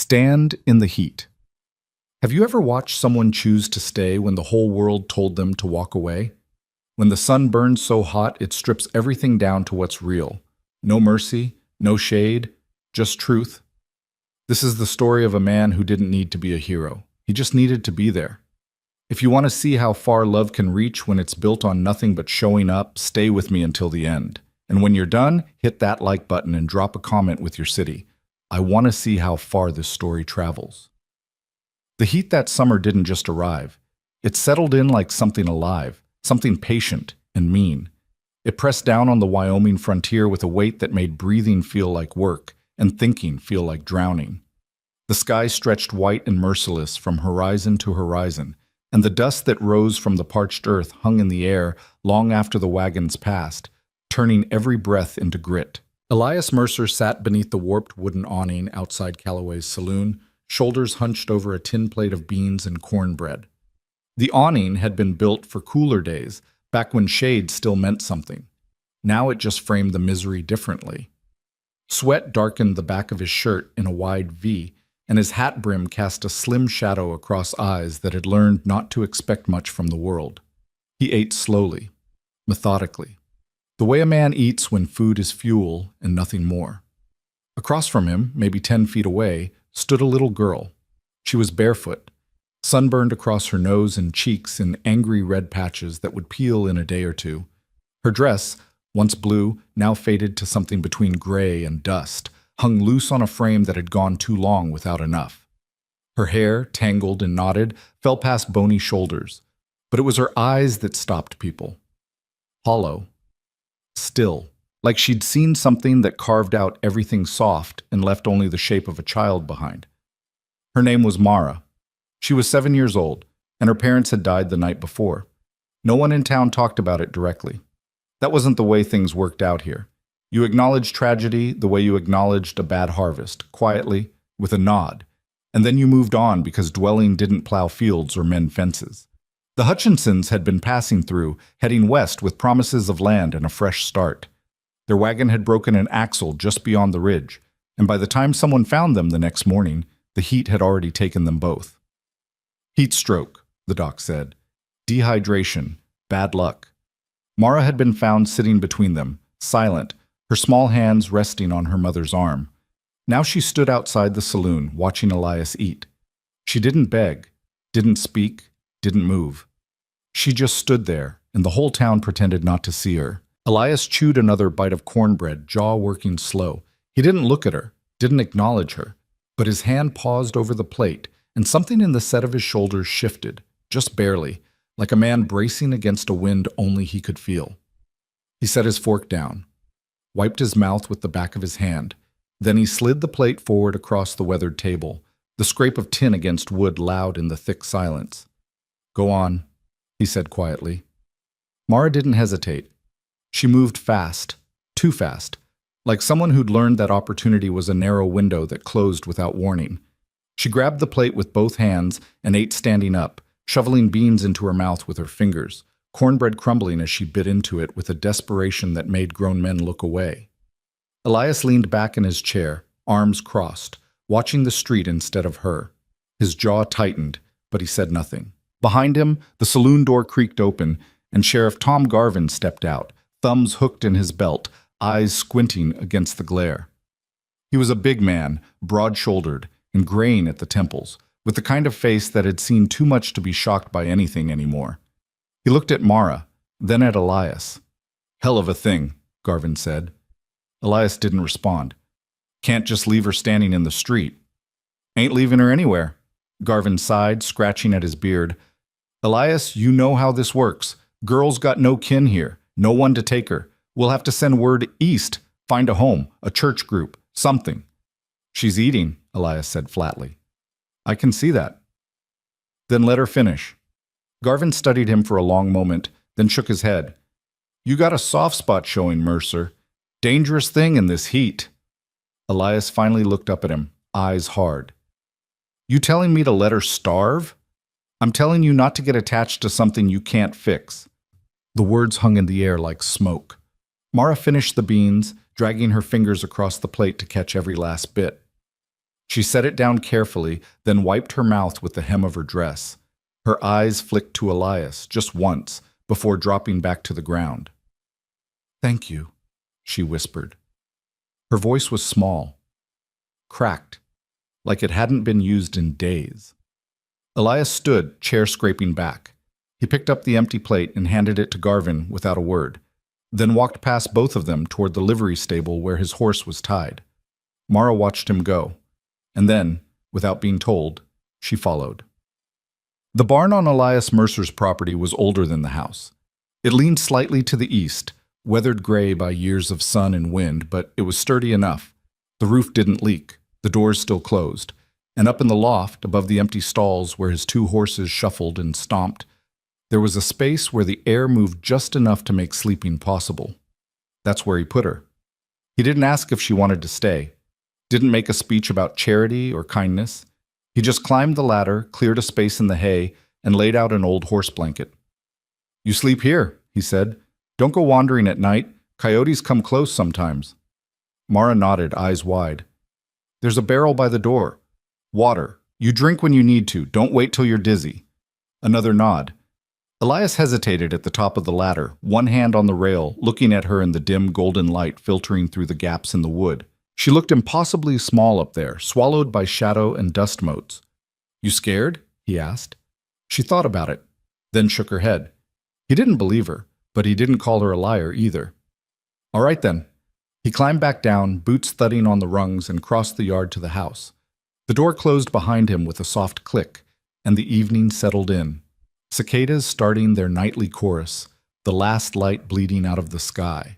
Stand in the heat. Have you ever watched someone choose to stay when the whole world told them to walk away? When the sun burns so hot it strips everything down to what's real. No mercy, no shade, just truth. This is the story of a man who didn't need to be a hero. He just needed to be there. If you want to see how far love can reach when it's built on nothing but showing up, stay with me until the end. And when you're done, hit that like button and drop a comment with your city. I want to see how far this story travels. The heat that summer didn't just arrive. It settled in like something alive, something patient and mean. It pressed down on the Wyoming frontier with a weight that made breathing feel like work and thinking feel like drowning. The sky stretched white and merciless from horizon to horizon, and the dust that rose from the parched earth hung in the air long after the wagons passed, turning every breath into grit. Elias Mercer sat beneath the warped wooden awning outside Calloway's saloon, shoulders hunched over a tin plate of beans and cornbread. The awning had been built for cooler days, back when shade still meant something. Now it just framed the misery differently. Sweat darkened the back of his shirt in a wide V, and his hat brim cast a slim shadow across eyes that had learned not to expect much from the world. He ate slowly, methodically, the way a man eats when food is fuel and nothing more. Across from him, maybe 10 feet away, stood a little girl. She was barefoot, sunburned across her nose and cheeks in angry red patches that would peel in a day or two. Her dress, once blue, now faded to something between gray and dust, hung loose on a frame that had gone too long without enough. Her hair, tangled and knotted, fell past bony shoulders, but it was her eyes that stopped people. Hollow. Still, like she'd seen something that carved out everything soft and left only the shape of a child behind. Her name was Mara. She was 7 years old, and her parents had died the night before. No one in town talked about it directly. That wasn't the way things worked out here. You acknowledged tragedy the way you acknowledged a bad harvest, quietly, with a nod, and then you moved on because dwelling didn't plow fields or mend fences. The Hutchinsons had been passing through, heading west with promises of land and a fresh start. Their wagon had broken an axle just beyond the ridge, and by the time someone found them the next morning, the heat had already taken them both. Heat stroke, the doc said. Dehydration, bad luck. Mara had been found sitting between them, silent, her small hands resting on her mother's arm. Now she stood outside the saloon, watching Elias eat. She didn't beg, didn't speak, didn't move. She just stood there, and the whole town pretended not to see her. Elias chewed another bite of cornbread, jaw working slow. He didn't look at her, didn't acknowledge her, but his hand paused over the plate, and something in the set of his shoulders shifted, just barely, like a man bracing against a wind only he could feel. He set his fork down, wiped his mouth with the back of his hand. Then he slid the plate forward across the weathered table, the scrape of tin against wood loud in the thick silence. "Go on," he said quietly. Mara didn't hesitate. She moved fast, too fast, like someone who'd learned that opportunity was a narrow window that closed without warning. She grabbed the plate with both hands and ate standing up, shoveling beans into her mouth with her fingers, cornbread crumbling as she bit into it with a desperation that made grown men look away. Elias leaned back in his chair, arms crossed, watching the street instead of her. His jaw tightened, but he said nothing. Behind him, the saloon door creaked open, and Sheriff Tom Garvin stepped out, thumbs hooked in his belt, eyes squinting against the glare. He was a big man, broad-shouldered, and graying at the temples, with the kind of face that had seen too much to be shocked by anything anymore. He looked at Mara, then at Elias. "Hell of a thing," Garvin said. Elias didn't respond. "Can't just leave her standing in the street." "Ain't leaving her anywhere," Garvin sighed, scratching at his beard. "Elias, you know how this works. Girl's got no kin here, no one to take her. We'll have to send word east, find a home, a church group, something." "She's eating," Elias said flatly. "I can see that." "Then let her finish." Garvin studied him for a long moment, then shook his head. "You got a soft spot showing, Mercer. Dangerous thing in this heat." Elias finally looked up at him, eyes hard. "You telling me to let her starve?" "I'm telling you not to get attached to something you can't fix." The words hung in the air like smoke. Mara finished the beans, dragging her fingers across the plate to catch every last bit. She set it down carefully, then wiped her mouth with the hem of her dress. Her eyes flicked to Elias just once before dropping back to the ground. "Thank you," she whispered. Her voice was small, cracked, like it hadn't been used in days. Elias stood, chair scraping back. He picked up the empty plate and handed it to Garvin without a word, then walked past both of them toward the livery stable where his horse was tied. Mara watched him go, and then, without being told, she followed. The barn on Elias Mercer's property was older than the house. It leaned slightly to the east, weathered gray by years of sun and wind, but it was sturdy enough. The roof didn't leak, the doors still closed, and up in the loft, above the empty stalls where his two horses shuffled and stomped, there was a space where the air moved just enough to make sleeping possible. That's where he put her. He didn't ask if she wanted to stay, didn't make a speech about charity or kindness. He just climbed the ladder, cleared a space in the hay, and laid out an old horse blanket. "You sleep here," he said. "Don't go wandering at night. Coyotes come close sometimes." Mara nodded, eyes wide. "There's a barrel by the door. Water. You drink when you need to. Don't wait till you're dizzy." Another nod. Elias hesitated at the top of the ladder, one hand on the rail, looking at her in the dim golden light filtering through the gaps in the wood. She looked impossibly small up there, swallowed by shadow and dust motes. "You scared?" he asked. She thought about it, then shook her head. He didn't believe her, but he didn't call her a liar either. "All right then." He climbed back down, boots thudding on the rungs, and crossed the yard to the house. The door closed behind him with a soft click, and the evening settled in. Cicadas starting their nightly chorus, the last light bleeding out of the sky.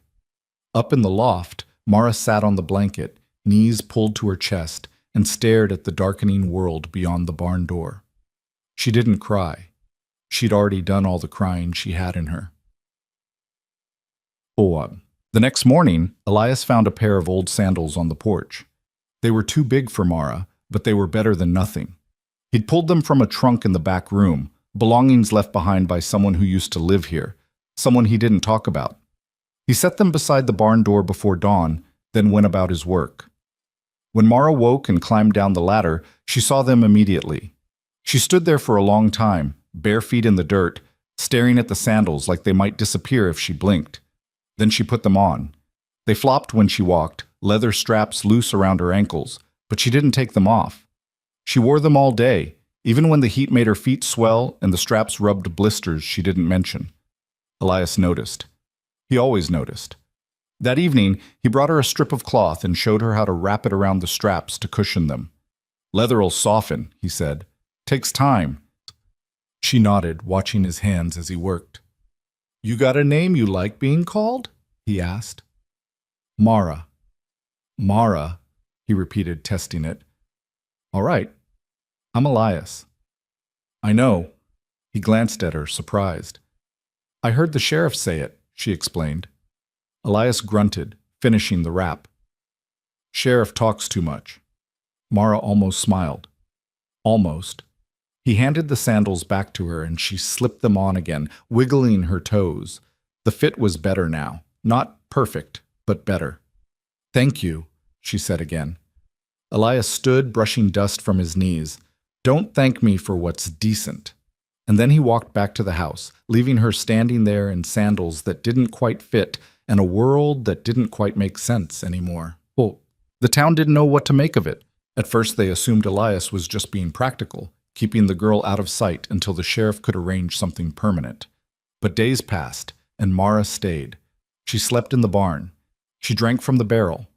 Up in the loft, Mara sat on the blanket, knees pulled to her chest, and stared at the darkening world beyond the barn door. She didn't cry. She'd already done all the crying she had in her. The next morning, Elias found a pair of old sandals on the porch. They were too big for Mara, but they were better than nothing. He'd pulled them from a trunk in the back room, belongings left behind by someone who used to live here, someone he didn't talk about. He set them beside the barn door before dawn, then went about his work. When Mara woke and climbed down the ladder, she saw them immediately. She stood there for a long time, bare feet in the dirt, staring at the sandals like they might disappear if she blinked. Then she put them on. They flopped when she walked, leather straps loose around her ankles, but she didn't take them off. She wore them all day, even when the heat made her feet swell and the straps rubbed blisters she didn't mention. Elias noticed. He always noticed. That evening, he brought her a strip of cloth and showed her how to wrap it around the straps to cushion them. "Leather'll soften," he said. "Takes time." She nodded, watching his hands as he worked. "You got a name you like being called?" he asked. "Mara." "Mara," he repeated, testing it. "All right. I'm Elias." "I know." He glanced at her, surprised. "I heard the sheriff say it," she explained. Elias grunted, finishing the wrap. "Sheriff talks too much." Mara almost smiled. Almost. He handed the sandals back to her and she slipped them on again, wiggling her toes. The fit was better now. Not perfect, but better. "Thank you," she said again. Elias stood, brushing dust from his knees. "Don't thank me for what's decent." And then he walked back to the house, leaving her standing there in sandals that didn't quite fit and a world that didn't quite make sense anymore. The town didn't know what to make of it. At first they assumed Elias was just being practical, keeping the girl out of sight until the sheriff could arrange something permanent. But days passed, and Mara stayed. She slept in the barn. She drank from the barrel.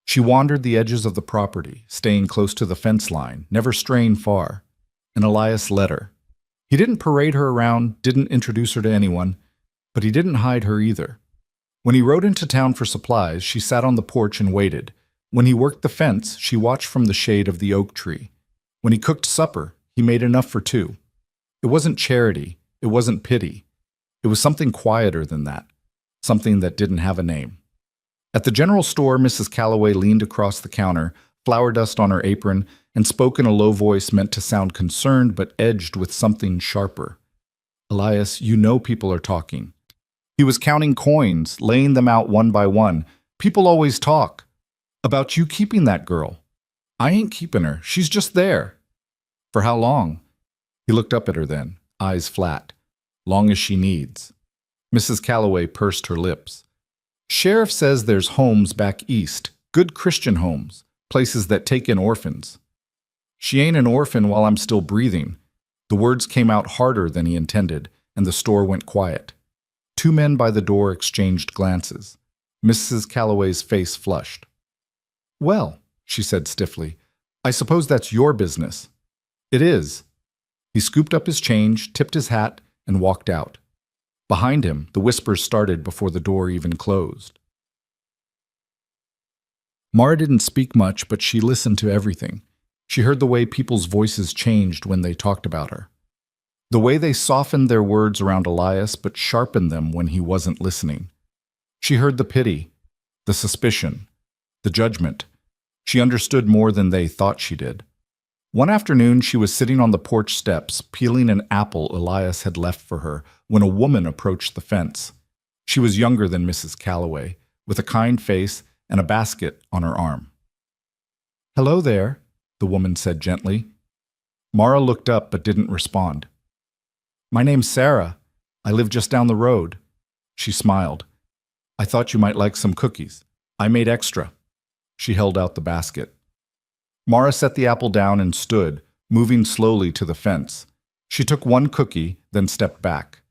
She wandered the edges of the property, staying close to the fence line, never straying far. And Elias let her. He didn't parade her around, didn't introduce her to anyone, but he didn't hide her either. When he rode into town for supplies, she sat on the porch and waited. When he worked the fence, she watched from the shade of the oak tree. When he cooked supper, he made enough for two. It wasn't charity. It wasn't pity. It was something quieter than that. Something that didn't have a name. At the general store, Mrs. Calloway leaned across the counter, flour dust on her apron, and spoke in a low voice meant to sound concerned but edged with something sharper. "Elias, you know people are talking." He was counting coins, laying them out one by one. "People always talk. About you keeping that girl." I ain't keeping her. She's just there. For how long? He looked up at her then, eyes flat. Long as she needs. Mrs. Calloway pursed her lips. Sheriff says there's homes back east, good Christian homes, places that take in orphans. She ain't an orphan while I'm still breathing. The words came out harder than he intended, and the store went quiet. Two men by the door exchanged glances. Mrs. Calloway's face flushed. Well, she said stiffly, I suppose that's your business. It is. He scooped up his change, tipped his hat, and walked out. Behind him, the whispers started before the door even closed. Mara didn't speak much, but she listened to everything. She heard the way people's voices changed when they talked about her. The way they softened their words around Elias but sharpened them when he wasn't listening. She heard the pity, the suspicion, the judgment. She understood more than they thought she did. One afternoon, she was sitting on the porch steps, peeling an apple Elias had left for her, when a woman approached the fence. She was younger than Mrs. Calloway, with a kind face and a basket on her arm. Hello there, the woman said gently. Mara looked up but didn't respond. My name's Sarah. I live just down the road. She smiled. I thought you might like some cookies. I made extra. She held out the basket. Mara set the apple down and stood, moving slowly to the fence. She took one cookie, then stepped back.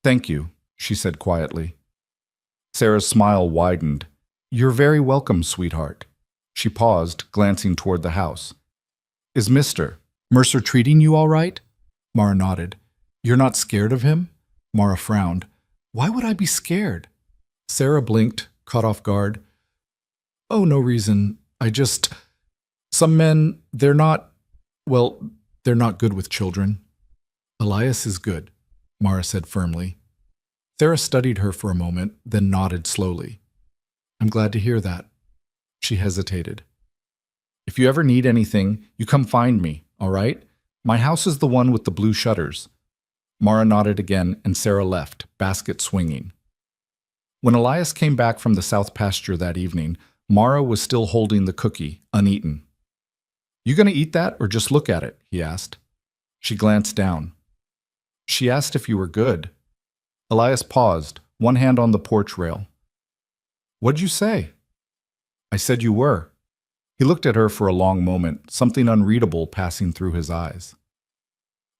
Thank you, she said quietly. Sarah's smile widened. You're very welcome, sweetheart. She paused, glancing toward the house. Is Mr. Mercer treating you all right? Mara nodded. You're not scared of him? Mara frowned. Why would I be scared? Sarah blinked, caught off guard. Oh, no reason. Some men, they're not good with children. Elias is good, Mara said firmly. Sarah studied her for a moment, then nodded slowly. I'm glad to hear that. She hesitated. If you ever need anything, you come find me, all right? My house is the one with the blue shutters. Mara nodded again, and Sarah left, basket swinging. When Elias came back from the south pasture that evening, Mara was still holding the cookie, uneaten. You gonna eat that or just look at it? He asked. She glanced down. She asked if you were good. Elias paused, one hand on the porch rail. What'd you say? I said you were. He looked at her for a long moment, something unreadable passing through his eyes.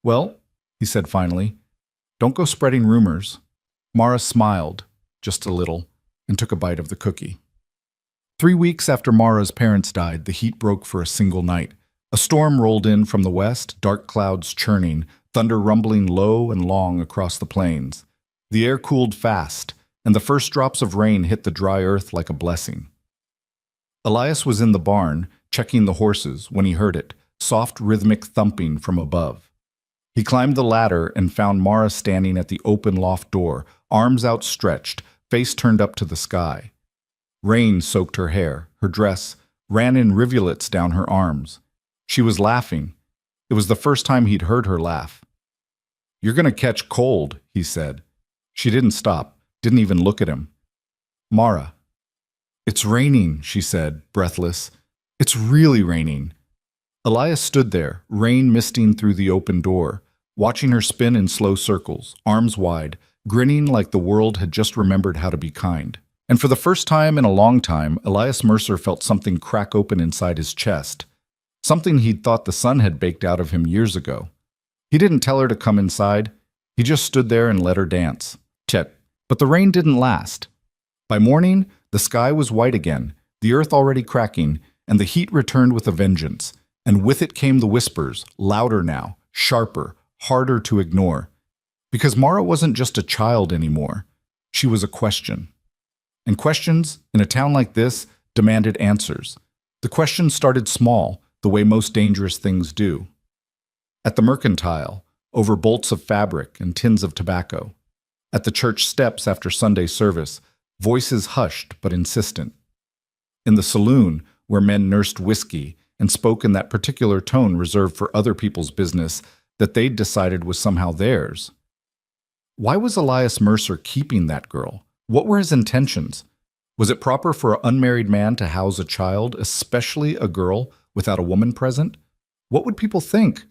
Well, he said finally, don't go spreading rumors. Mara smiled, just a little, and took a bite of the cookie. 3 weeks after Mara's parents died, the heat broke for a single night. A storm rolled in from the west, dark clouds churning, thunder rumbling low and long across the plains. The air cooled fast, and the first drops of rain hit the dry earth like a blessing. Elias was in the barn, checking the horses, when he heard it, soft rhythmic thumping from above. He climbed the ladder and found Mara standing at the open loft door, arms outstretched, face turned up to the sky. Rain soaked her hair, her dress, ran in rivulets down her arms. She was laughing. It was the first time he'd heard her laugh. You're gonna catch cold, he said. She didn't stop, didn't even look at him. Mara. It's raining, she said, breathless. It's really raining. Elias stood there, rain misting through the open door, watching her spin in slow circles, arms wide, grinning like the world had just remembered how to be kind. And for the first time in a long time, Elias Mercer felt something crack open inside his chest. Something he'd thought the sun had baked out of him years ago. He didn't tell her to come inside. He just stood there and let her dance. But the rain didn't last. By morning, the sky was white again, the earth already cracking, and the heat returned with a vengeance. And with it came the whispers, louder now, sharper, harder to ignore. Because Mara wasn't just a child anymore. She was a question. And questions, in a town like this, demanded answers. The questions started small, the way most dangerous things do. At the mercantile, over bolts of fabric and tins of tobacco. At the church steps after Sunday service, voices hushed but insistent. In the saloon, where men nursed whiskey and spoke in that particular tone reserved for other people's business that they'd decided was somehow theirs. Why was Elias Mercer keeping that girl? What were his intentions? Was it proper for an unmarried man to house a child, especially a girl, without a woman present? What would people think?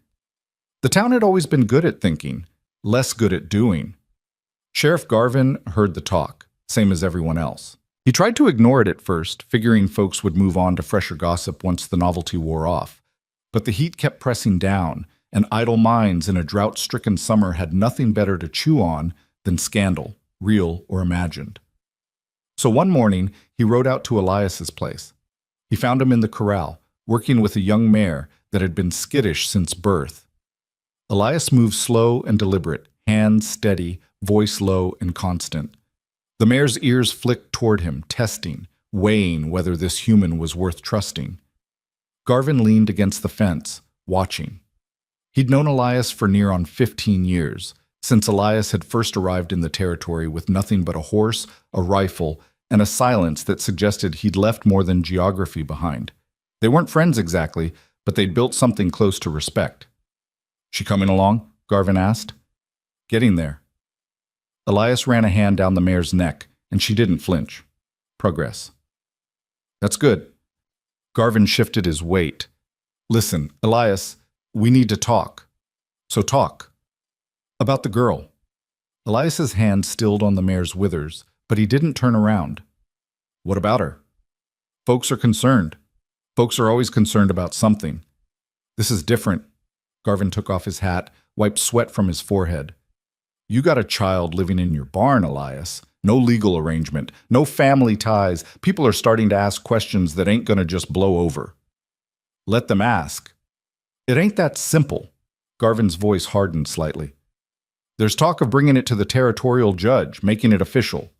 The town had always been good at thinking, less good at doing. Sheriff Garvin heard the talk, same as everyone else. He tried to ignore it at first, figuring folks would move on to fresher gossip once the novelty wore off. But the heat kept pressing down, and idle minds in a drought-stricken summer had nothing better to chew on than scandal, real or imagined. So one morning, he rode out to Elias's place. He found him in the corral, working with a young mare that had been skittish since birth. Elias moved slow and deliberate, hands steady, voice low and constant. The mare's ears flicked toward him, testing, weighing whether this human was worth trusting. Garvin leaned against the fence, watching. He'd known Elias for near on 15 years, since Elias had first arrived in the territory with nothing but a horse, a rifle, and a silence that suggested he'd left more than geography behind. They weren't friends exactly, but they'd built something close to respect. "She coming along?" Garvin asked. "Getting there." Elias ran a hand down the mare's neck, and she didn't flinch. Progress. "That's good." Garvin shifted his weight. "Listen, Elias, we need to talk." "So talk." "About the girl." Elias's hand stilled on the mare's withers, but he didn't turn around. "What about her?" "Folks are concerned. Folks are always concerned about something. This is different." Garvin took off his hat, wiped sweat from his forehead. "You got a child living in your barn, Elias. No legal arrangement, no family ties. People are starting to ask questions that ain't gonna just blow over." "Let them ask." "It ain't that simple." Garvin's voice hardened slightly. "There's talk of bringing it to the territorial judge, making it official.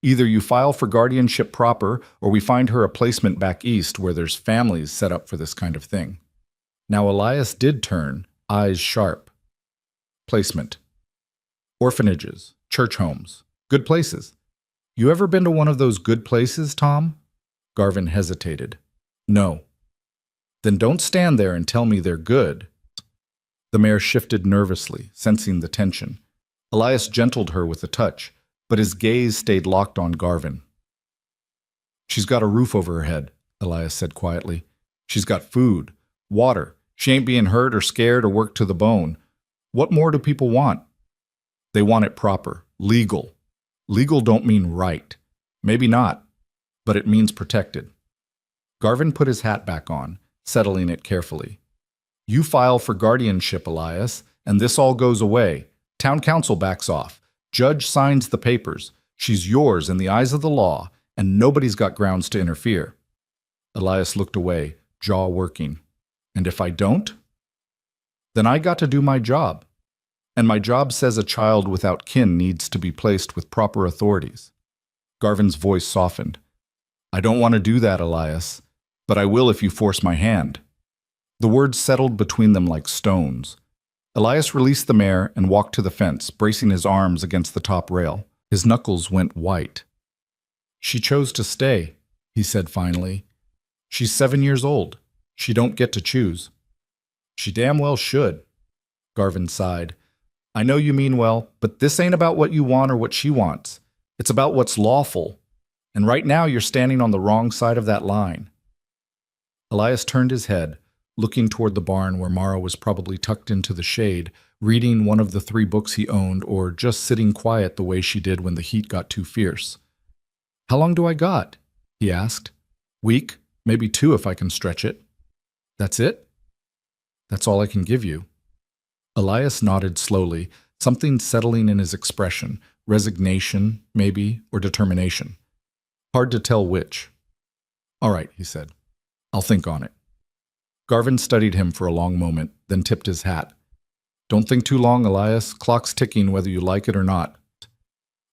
Either you file for guardianship proper, or we find her a placement back east where there's families set up for this kind of thing." Now Elias did turn, eyes sharp. "Placement. Orphanages, church homes, good places. You ever been to one of those good places, Tom?" Garvin hesitated. "No." "Then don't stand there and tell me they're good." The mare shifted nervously, sensing the tension. Elias gentled her with a touch, but his gaze stayed locked on Garvin. "She's got a roof over her head," Elias said quietly. "She's got food, water. She ain't being hurt or scared or worked to the bone. What more do people want?" "They want it proper, legal. Legal don't mean right. Maybe not, but it means protected." Garvin put his hat back on, settling it carefully. "You file for guardianship, Elias, and this all goes away. Town council backs off. Judge signs the papers. She's yours in the eyes of the law, and nobody's got grounds to interfere." Elias looked away, jaw working. "And if I don't?" "Then I got to do my job. And my job says a child without kin needs to be placed with proper authorities." Garvin's voice softened. "I don't want to do that, Elias, but I will if you force my hand." The words settled between them like stones. Elias released the mare and walked to the fence, bracing his arms against the top rail. His knuckles went white. "She chose to stay," he said finally. "She's 7 years old. She don't get to choose." "She damn well should." Garvin sighed. "I know you mean well, but this ain't about what you want or what she wants. It's about what's lawful. And right now you're standing on the wrong side of that line." Elias turned his head, looking toward the barn where Mara was probably tucked into the shade, reading one of the 3 books he owned or just sitting quiet the way she did when the heat got too fierce. "How long do I got?" he asked. "Week, maybe 2 if I can stretch it." "That's it?" "That's all I can give you." Elias nodded slowly, something settling in his expression, resignation, maybe, or determination. Hard to tell which. "All right," he said. "I'll think on it." Garvin studied him for a long moment, then tipped his hat. "Don't think too long, Elias. Clock's ticking whether you like it or not."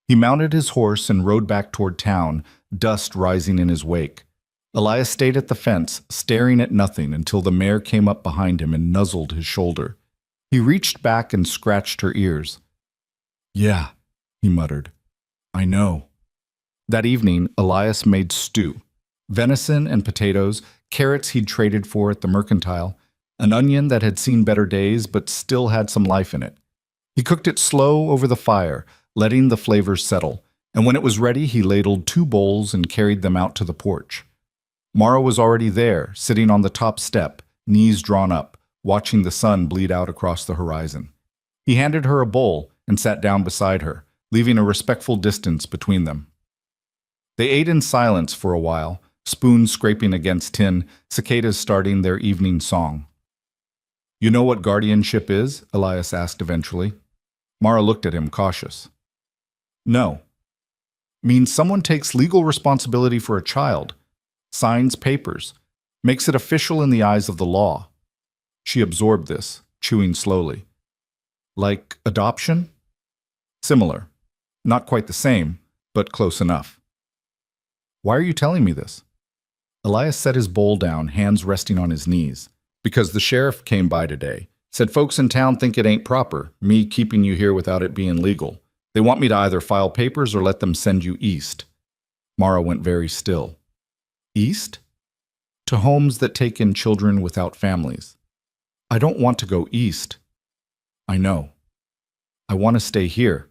He mounted his horse and rode back toward town, dust rising in his wake. Elias stayed at the fence, staring at nothing until the mare came up behind him and nuzzled his shoulder. He reached back and scratched her ears. "Yeah," he muttered. "I know." That evening, Elias made stew. Venison and potatoes, carrots he'd traded for at the mercantile, an onion that had seen better days but still had some life in it. He cooked it slow over the fire, letting the flavors settle, and when it was ready he ladled 2 bowls and carried them out to the porch. Mara was already there, sitting on the top step, knees drawn up, watching the sun bleed out across the horizon. He handed her a bowl and sat down beside her, leaving a respectful distance between them. They ate in silence for a while, spoons scraping against tin, cicadas starting their evening song. "You know what guardianship is?" Elias asked eventually. Mara looked at him, cautious. "No. Means someone takes legal responsibility for a child, signs papers, makes it official in the eyes of the law." She absorbed this, chewing slowly. "Like adoption?" "Similar. Not quite the same, but close enough." "Why are you telling me this?" Elias set his bowl down, hands resting on his knees. "Because the sheriff came by today. Said folks in town think it ain't proper, me keeping you here without it being legal. They want me to either file papers or let them send you east." Mara went very still. "East?" "To homes that take in children without families." "I don't want to go east." "I know. I want to stay here."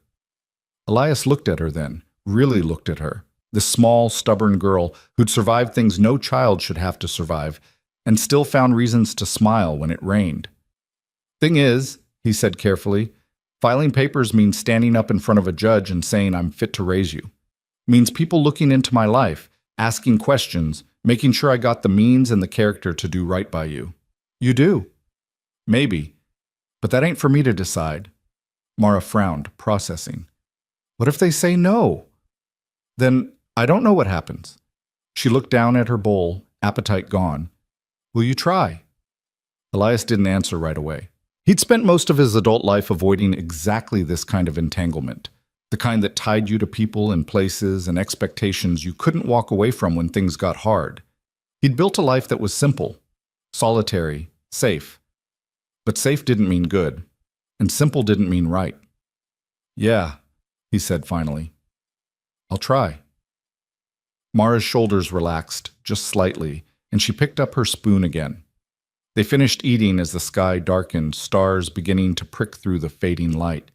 Elias looked at her then, really looked at her, this small, stubborn girl who'd survived things no child should have to survive, and still found reasons to smile when it rained. "Thing is," he said carefully, "filing papers means standing up in front of a judge and saying I'm fit to raise you. Means people looking into my life, asking questions, making sure I got the means and the character to do right by you." "You do?" "Maybe. But that ain't for me to decide." Mara frowned, processing. "What if they say no?" "Then I don't know what happens." She looked down at her bowl, appetite gone. "Will you try?" Elias didn't answer right away. He'd spent most of his adult life avoiding exactly this kind of entanglement, the kind that tied you to people and places and expectations you couldn't walk away from when things got hard. He'd built a life that was simple, solitary, safe. But safe didn't mean good, and simple didn't mean right. "Yeah," he said finally. "I'll try." Mara's shoulders relaxed, just slightly, and she picked up her spoon again. They finished eating as the sky darkened, stars beginning to prick through the fading light.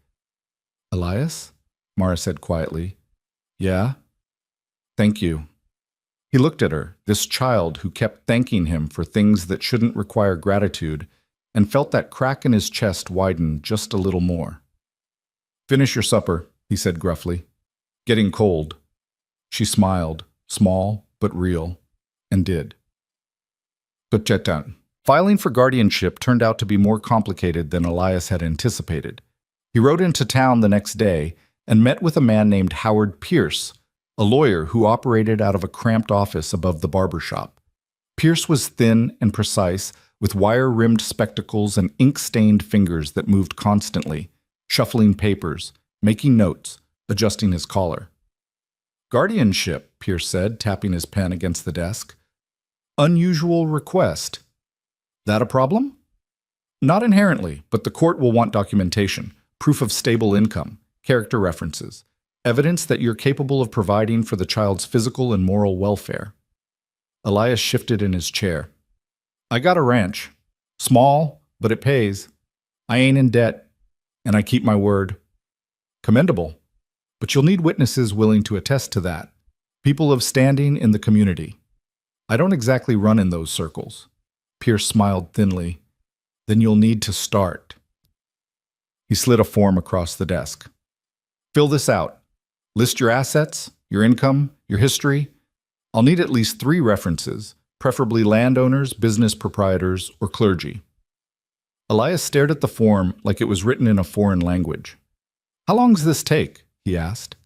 "Elias?" Mara said quietly. "Yeah?" "Thank you." He looked at her, this child who kept thanking him for things that shouldn't require gratitude, and felt that crack in his chest widen just a little more. "Finish your supper," he said gruffly. "Getting cold." She smiled, small but real, and did. But Chetan. Filing for guardianship turned out to be more complicated than Elias had anticipated. He rode into town the next day and met with a man named Howard Pierce, a lawyer who operated out of a cramped office above the barber shop. Pierce was thin and precise, with wire-rimmed spectacles and ink-stained fingers that moved constantly, shuffling papers, making notes, adjusting his collar. "Guardianship," Pierce said, tapping his pen against the desk. "Unusual request. That a problem?" "Not inherently, but the court will want documentation, proof of stable income, character references, evidence that you're capable of providing for the child's physical and moral welfare." Elias shifted in his chair. "I got a ranch. Small, but it pays. I ain't in debt, and I keep my word." "Commendable. But you'll need witnesses willing to attest to that. People of standing in the community. I don't exactly run in those circles." Pierce smiled thinly. "Then you'll need to start." He slid a form across the desk. "Fill this out. List your assets, your income, your history. I'll need at least 3 references, preferably landowners, business proprietors, or clergy." Elias stared at the form like it was written in a foreign language. "How long does this take?" he asked.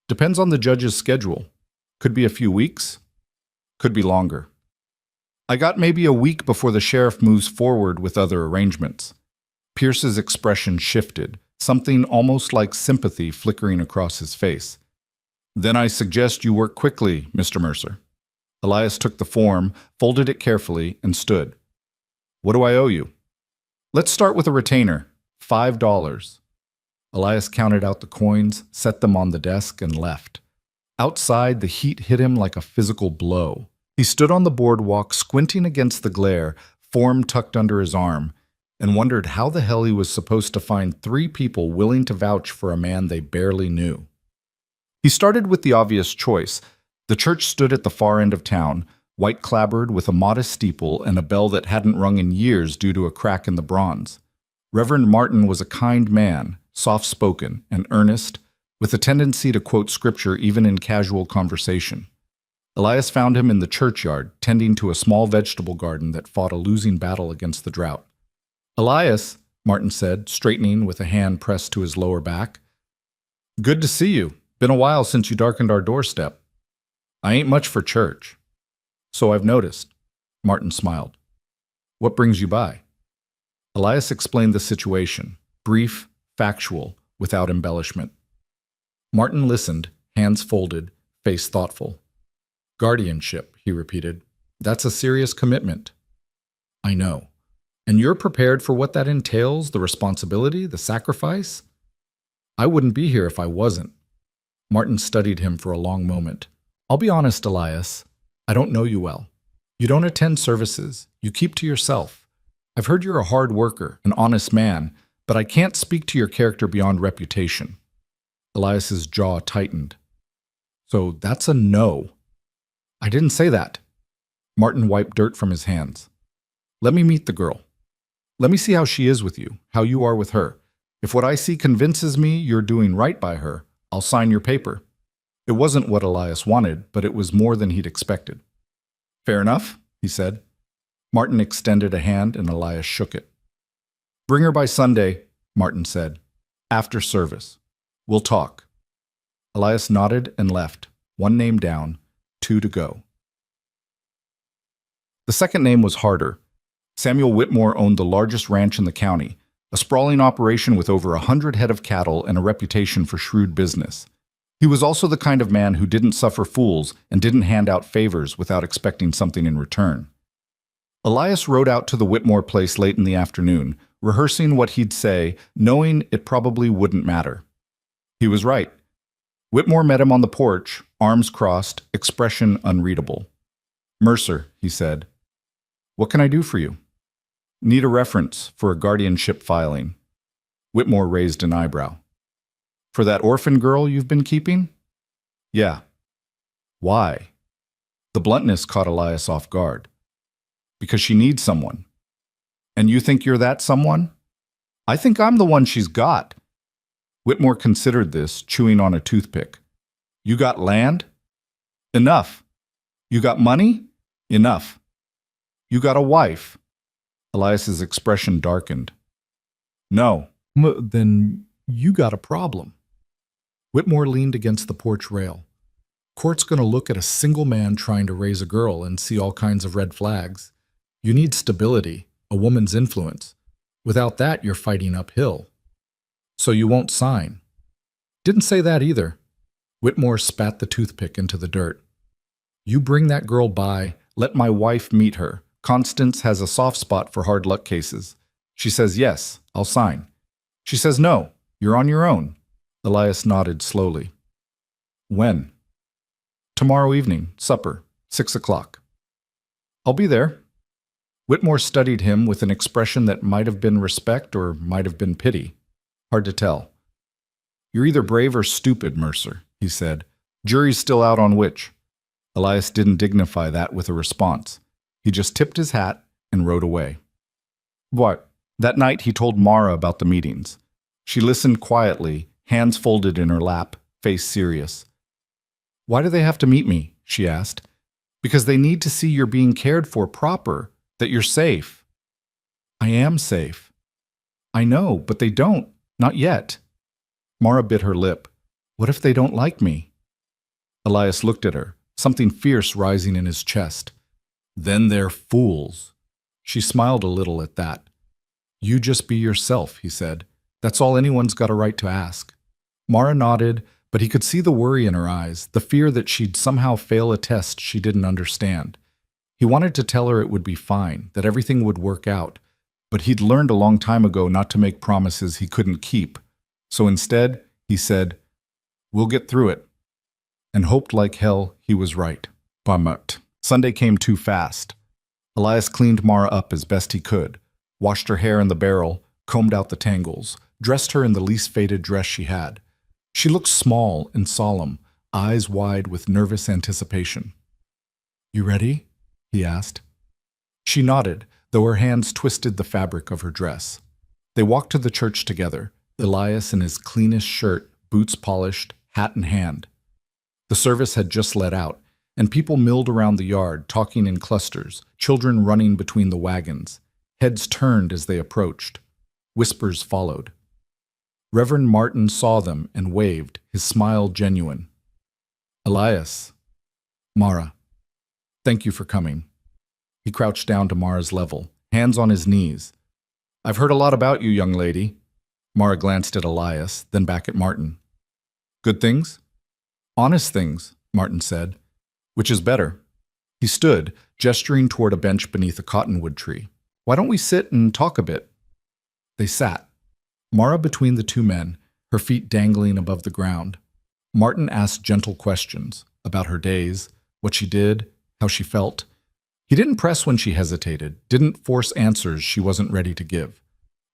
"Depends on the judge's schedule. Could be a few weeks. Could be longer. I got maybe a week before the sheriff moves forward with other arrangements." Pierce's expression shifted, something almost like sympathy flickering across his face. "Then I suggest you work quickly, Mr. Mercer." Elias took the form, folded it carefully, and stood. "What do I owe you?" "Let's start with a retainer. $5. Elias counted out the coins, set them on the desk, and left. Outside, the heat hit him like a physical blow. He stood on the boardwalk, squinting against the glare, form tucked under his arm, and wondered how the hell he was supposed to find 3 people willing to vouch for a man they barely knew. He started with the obvious choice. The church stood at the far end of town, white-clabbered with a modest steeple and a bell that hadn't rung in years due to a crack in the bronze. Reverend Martin was a kind man, soft-spoken and earnest, with a tendency to quote scripture even in casual conversation. Elias found him in the churchyard, tending to a small vegetable garden that fought a losing battle against the drought. "Elias," Martin said, straightening with a hand pressed to his lower back. "Good to see you. Been a while since you darkened our doorstep. I ain't much for church." "So I've noticed." Martin smiled. "What brings you by?" Elias explained the situation, brief, factual, without embellishment. Martin listened, hands folded, face thoughtful. "Guardianship," he repeated. "That's a serious commitment." "I know. And you're prepared for what that entails, the responsibility, the sacrifice?" "I wouldn't be here if I wasn't." Martin studied him for a long moment. "I'll be honest, Elias. I don't know you well. You don't attend services. You keep to yourself. I've heard you're a hard worker, an honest man, but I can't speak to your character beyond reputation." Elias's jaw tightened. "So that's a no." "I didn't say that." Martin wiped dirt from his hands. "Let me meet the girl. Let me see how she is with you, how you are with her. If what I see convinces me you're doing right by her, I'll sign your paper." It wasn't what Elias wanted, but it was more than he'd expected. "Fair enough," he said. Martin extended a hand and Elias shook it. "Bring her by Sunday," Martin said. "After service. We'll talk." Elias nodded and left, one name down, 2 to go. The second name was harder. Samuel Whitmore owned the largest ranch in the county, a sprawling operation with over 100 head of cattle and a reputation for shrewd business. He was also the kind of man who didn't suffer fools and didn't hand out favors without expecting something in return. Elias rode out to the Whitmore place late in the afternoon, rehearsing what he'd say, knowing it probably wouldn't matter. He was right. Whitmore met him on the porch, arms crossed, expression unreadable. "Mercer," he said. "What can I do for you?" "Need a reference for a guardianship filing." Whitmore raised an eyebrow. "For that orphan girl you've been keeping?" "Yeah." "Why?" The bluntness caught Elias off guard. "Because she needs someone." "And you think you're that someone?" "I think I'm the one she's got." Whitmore considered this, chewing on a toothpick. "You got land?" "Enough." "You got money?" "Enough." "You got a wife?" Elias's expression darkened. "No." "Then you got a problem." Whitmore leaned against the porch rail. "Court's going to look at a single man trying to raise a girl and see all kinds of red flags. You need stability, a woman's influence. Without that, you're fighting uphill. So you won't sign." "Didn't say that either." Whitmore spat the toothpick into the dirt. "You bring that girl by, let my wife meet her. Constance has a soft spot for hard luck cases. She says yes, I'll sign. She says no, you're on your own." Elias nodded slowly. "When?" "Tomorrow evening, supper, 6 o'clock. "I'll be there." Whitmore studied him with an expression that might have been respect or might have been pity. Hard to tell. "You're either brave or stupid, Mercer," he said. "Jury's still out on which." Elias didn't dignify that with a response. He just tipped his hat and rode away. What? That night he told Mara about the meetings. She listened quietly, hands folded in her lap, face serious. "Why do they have to meet me?" she asked. "Because they need to see you're being cared for proper, that you're safe." "I am safe." "I know, but they don't. Not yet." Mara bit her lip. "What if they don't like me?" Elias looked at her, something fierce rising in his chest. "Then they're fools." She smiled a little at that. "You just be yourself," he said. "That's all anyone's got a right to ask." Mara nodded, but he could see the worry in her eyes, the fear that she'd somehow fail a test she didn't understand. He wanted to tell her it would be fine, that everything would work out, but he'd learned a long time ago not to make promises he couldn't keep. So instead, he said, "We'll get through it," and hoped like hell he was right. But Sunday came too fast. Elias cleaned Mara up as best he could, washed her hair in the barrel, combed out the tangles, dressed her in the least faded dress she had. She looked small and solemn, eyes wide with nervous anticipation. "You ready?" he asked. She nodded, though her hands twisted the fabric of her dress. They walked to the church together, Elias in his cleanest shirt, boots polished, hat in hand. The service had just let out, and people milled around the yard, talking in clusters, children running between the wagons. Heads turned as they approached. Whispers followed. Reverend Martin saw them and waved, his smile genuine. Elias. Mara. Thank you for coming. He crouched down to Mara's level, hands on his knees. I've heard a lot about you, young lady. Mara glanced at Elias, then back at Martin. Good things? Honest things, Martin said. Which is better? He stood, gesturing toward a bench beneath a cottonwood tree. Why don't we sit and talk a bit? They sat. Mara between the two men, her feet dangling above the ground. Martin asked gentle questions about her days, what she did, how she felt. He didn't press when she hesitated, didn't force answers she wasn't ready to give.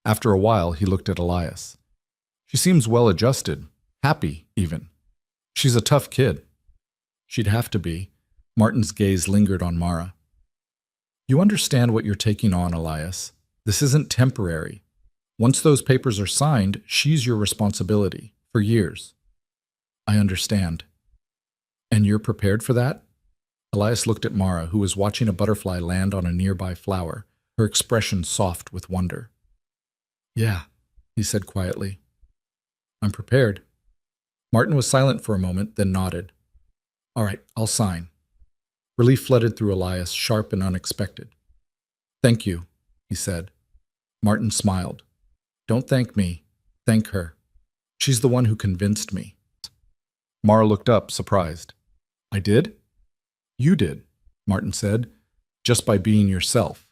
After a while, he looked at Elias. She seems well-adjusted, happy, even. She's a tough kid. She'd have to be. Martin's gaze lingered on Mara. You understand what you're taking on, Elias. This isn't temporary. Once those papers are signed, she's your responsibility, for years. I understand. And you're prepared for that? Elias looked at Mara, who was watching a butterfly land on a nearby flower, her expression soft with wonder. Yeah, he said quietly. I'm prepared. Martin was silent for a moment, then nodded. All right, I'll sign. Relief flooded through Elias, sharp and unexpected. Thank you, he said. Martin smiled. Don't thank me. Thank her. She's the one who convinced me. Mara looked up, surprised. I did? You did, Martin said, just by being yourself.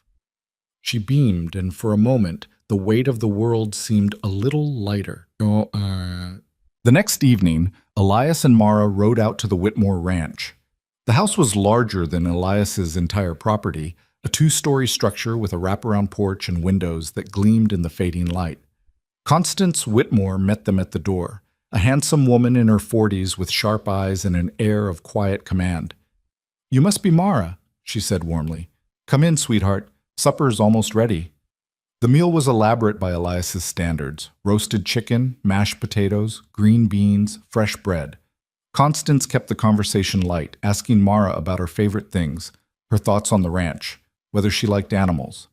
She beamed, and for a moment, the weight of the world seemed a little lighter. The next evening, Elias and Mara rode out to the Whitmore Ranch. The house was larger than Elias's entire property, a two-story structure with a wraparound porch and windows that gleamed in the fading light. Constance Whitmore met them at the door, a handsome woman in her 40s with sharp eyes and an air of quiet command. You must be Mara, she said warmly. Come in, sweetheart. Supper's almost ready. The meal was elaborate by Elias's standards. Roasted chicken, mashed potatoes, green beans, fresh bread. Constance kept the conversation light, asking Mara about her favorite things, her thoughts on the ranch, whether she liked animals.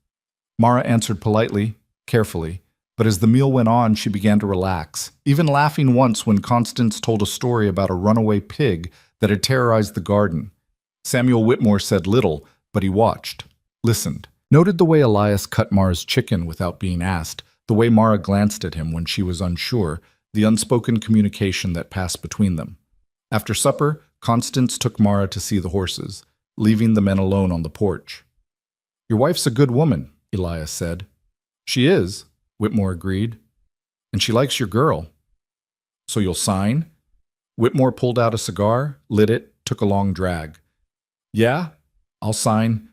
Mara answered politely, carefully, but as the meal went on, she began to relax, even laughing once when Constance told a story about a runaway pig that had terrorized the garden. Samuel Whitmore said little, but he watched, listened, noted the way Elias cut Mara's chicken without being asked, the way Mara glanced at him when she was unsure, the unspoken communication that passed between them. After supper, Constance took Mara to see the horses, leaving the men alone on the porch. Your wife's a good woman, Elias said. She is, Whitmore agreed. And she likes your girl. So you'll sign? Whitmore pulled out a cigar, lit it, took a long drag. Yeah, I'll sign.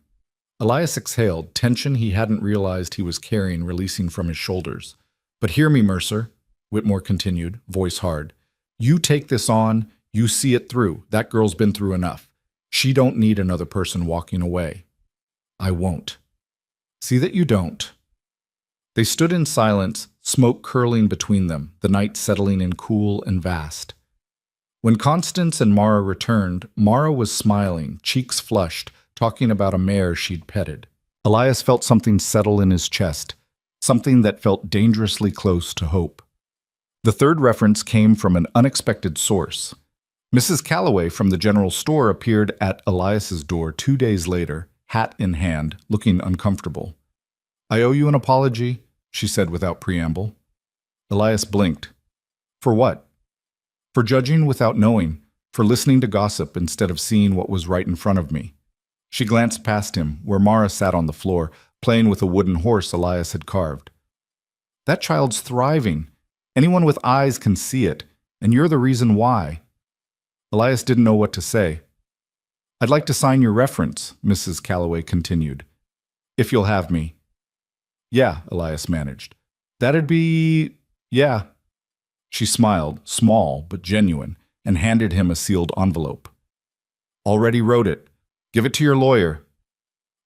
Elias exhaled, tension he hadn't realized he was carrying releasing from his shoulders. But hear me, Mercer, Whitmore continued, voice hard. You take this on, you see it through. That girl's been through enough. She don't need another person walking away. I won't. See that you don't. They stood in silence, smoke curling between them, the night settling in cool and vast. When Constance and Mara returned, Mara was smiling, cheeks flushed, talking about a mare she'd petted. Elias felt something settle in his chest, something that felt dangerously close to hope. The third reference came from an unexpected source. Mrs. Calloway from the general store appeared at Elias's door 2 days later, hat in hand, looking uncomfortable. I owe you an apology, she said without preamble. Elias blinked. For what? For judging without knowing, for listening to gossip instead of seeing what was right in front of me. She glanced past him, where Mara sat on the floor, playing with a wooden horse Elias had carved. That child's thriving. Anyone with eyes can see it, and you're the reason why. Elias didn't know what to say. I'd like to sign your reference, Mrs. Calloway continued. If you'll have me. Yeah, Elias managed. That'd be... yeah. She smiled, small but genuine, and handed him a sealed envelope. Already wrote it. Give it to your lawyer.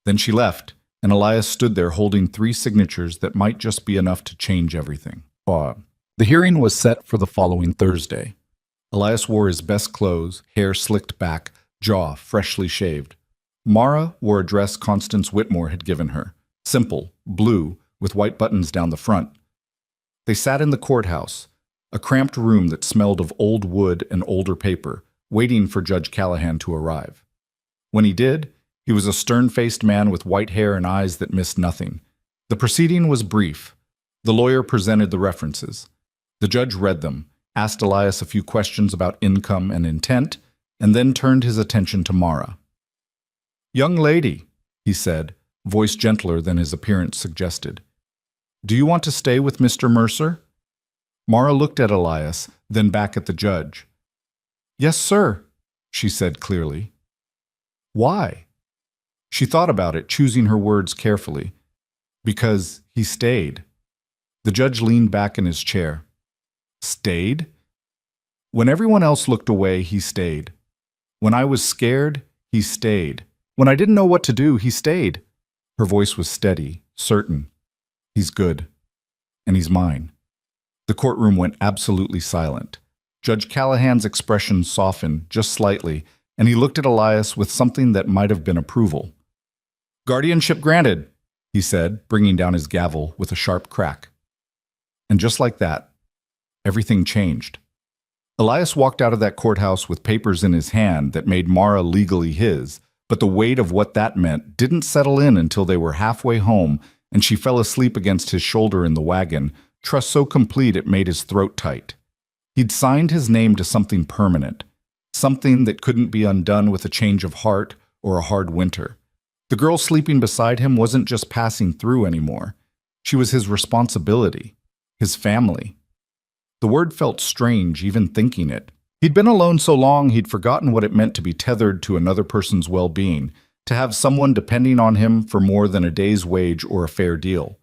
Then she left, and Elias stood there holding 3 signatures that might just be enough to change everything. The hearing was set for the following Thursday. Elias wore his best clothes, hair slicked back, jaw freshly shaved. Mara wore a dress Constance Whitmore had given her, simple, blue, with white buttons down the front. They sat in the courthouse, a cramped room that smelled of old wood and older paper, waiting for Judge Callahan to arrive. When he did, he was a stern-faced man with white hair and eyes that missed nothing. The proceeding was brief. The lawyer presented the references. The judge read them, asked Elias a few questions about income and intent, and then turned his attention to Mara. "Young lady," he said, voice gentler than his appearance suggested, "do you want to stay with Mr. Mercer?" Mara looked at Elias, then back at the judge. "Yes, sir," she said clearly. "Why?" She thought about it, choosing her words carefully. "Because he stayed." The judge leaned back in his chair. "Stayed?" "When everyone else looked away, he stayed. When I was scared, he stayed. When I didn't know what to do, he stayed." Her voice was steady, certain. "He's good. And he's mine." The courtroom went absolutely silent. Judge Callahan's expression softened just slightly, and he looked at Elias with something that might have been approval. "Guardianship granted," he said, bringing down his gavel with a sharp crack. And just like that, everything changed. Elias walked out of that courthouse with papers in his hand that made Mara legally his, but the weight of what that meant didn't settle in until they were halfway home and she fell asleep against his shoulder in the wagon, trust so complete it made his throat tight. He'd signed his name to something permanent, something that couldn't be undone with a change of heart or a hard winter. The girl sleeping beside him wasn't just passing through anymore. She was his responsibility, his family. The word felt strange even thinking it. He'd been alone so long he'd forgotten what it meant to be tethered to another person's well-being, to have someone depending on him for more than a day's wage or a fair deal.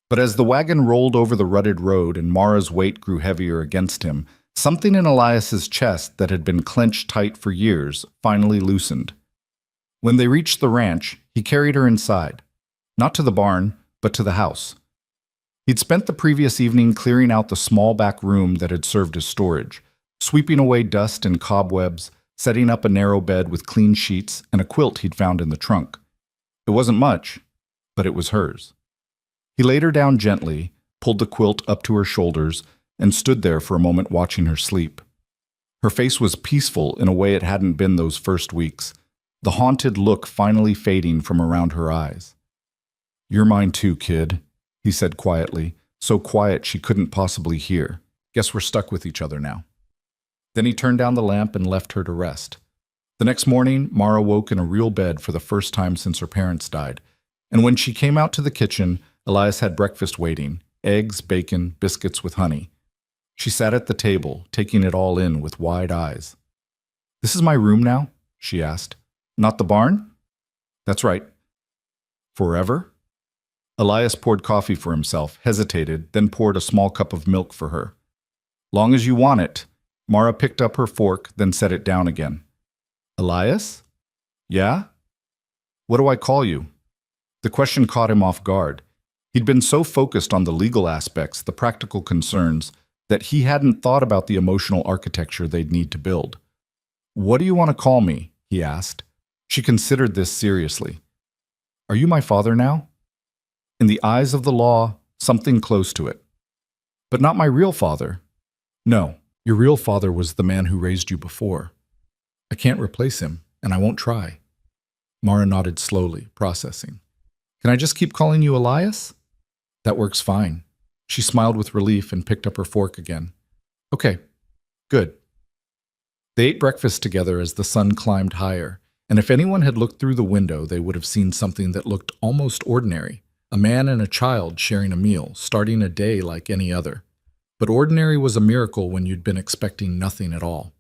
But as the wagon rolled over the rutted road and Mara's weight grew heavier against him, something in Elias's chest that had been clenched tight for years finally loosened. When they reached the ranch, he carried her inside. Not to the barn, but to the house. He'd spent the previous evening clearing out the small back room that had served as storage, sweeping away dust and cobwebs, setting up a narrow bed with clean sheets and a quilt he'd found in the trunk. It wasn't much, but it was hers. He laid her down gently, pulled the quilt up to her shoulders, and stood there for a moment watching her sleep. Her face was peaceful in a way it hadn't been those first weeks, the haunted look finally fading from around her eyes. "You're mine too, kid," he said quietly, so quiet she couldn't possibly hear. "Guess we're stuck with each other now." Then he turned down the lamp and left her to rest. The next morning, Mara woke in a real bed for the first time since her parents died, and when she came out to the kitchen, Elias had breakfast waiting, eggs, bacon, biscuits with honey. She sat at the table, taking it all in with wide eyes. "This is my room now?" she asked. "Not the barn?" "That's right." "Forever?" Elias poured coffee for himself, hesitated, then poured a small cup of milk for her. "Long as you want it." Mara picked up her fork, then set it down again. "Elias?" "Yeah?" "What do I call you?" The question caught him off guard. He'd been so focused on the legal aspects, the practical concerns, that he hadn't thought about the emotional architecture they'd need to build. "What do you want to call me?" he asked. She considered this seriously. "Are you my father now?" In the eyes of the law, something close to it. "But not my real father." "No, your real father was the man who raised you before. I can't replace him, and I won't try." Mara nodded slowly, processing. "Can I just keep calling you Elias?" "That works fine." She smiled with relief and picked up her fork again. "Okay, good." They ate breakfast together as the sun climbed higher, and if anyone had looked through the window, they would have seen something that looked almost ordinary. A man and a child sharing a meal, starting a day like any other. But ordinary was a miracle when you'd been expecting nothing at all.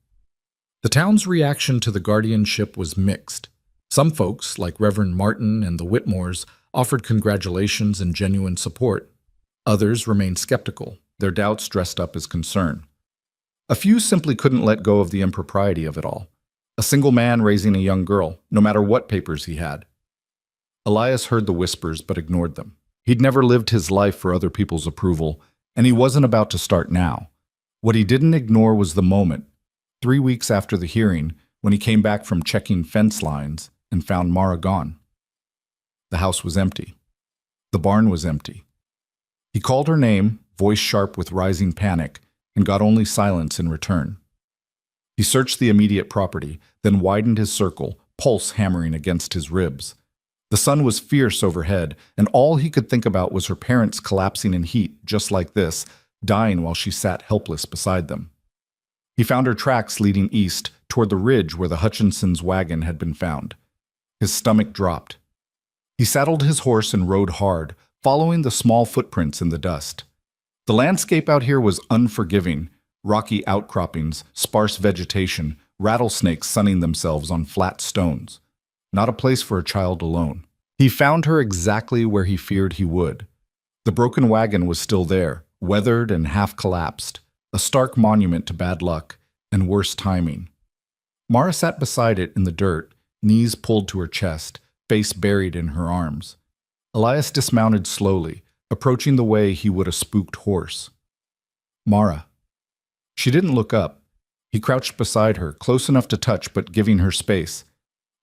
The town's reaction to the guardianship was mixed. Some folks, like Reverend Martin and the Whitmores, offered congratulations and genuine support. Others remained skeptical, their doubts dressed up as concern. A few simply couldn't let go of the impropriety of it all. A single man raising a young girl, no matter what papers he had. Elias heard the whispers but ignored them. He'd never lived his life for other people's approval, and he wasn't about to start now. What he didn't ignore was the moment, 3 weeks after the hearing, when he came back from checking fence lines and found Mara gone. The house was empty. The barn was empty. He called her name, voice sharp with rising panic, and got only silence in return. He searched the immediate property, then widened his circle, pulse hammering against his ribs. The sun was fierce overhead, and all he could think about was her parents collapsing in heat just like this, dying while she sat helpless beside them. He found her tracks leading east, toward the ridge where the Hutchinsons' wagon had been found. His stomach dropped. He saddled his horse and rode hard, following the small footprints in the dust. The landscape out here was unforgiving, rocky outcroppings, sparse vegetation, rattlesnakes sunning themselves on flat stones. Not a place for a child alone. He found her exactly where he feared he would. The broken wagon was still there, weathered and half collapsed, a stark monument to bad luck and worse timing. Mara sat beside it in the dirt, knees pulled to her chest, face buried in her arms. Elias dismounted slowly, approaching the way he would a spooked horse. Mara. She didn't look up. He crouched beside her, close enough to touch but giving her space.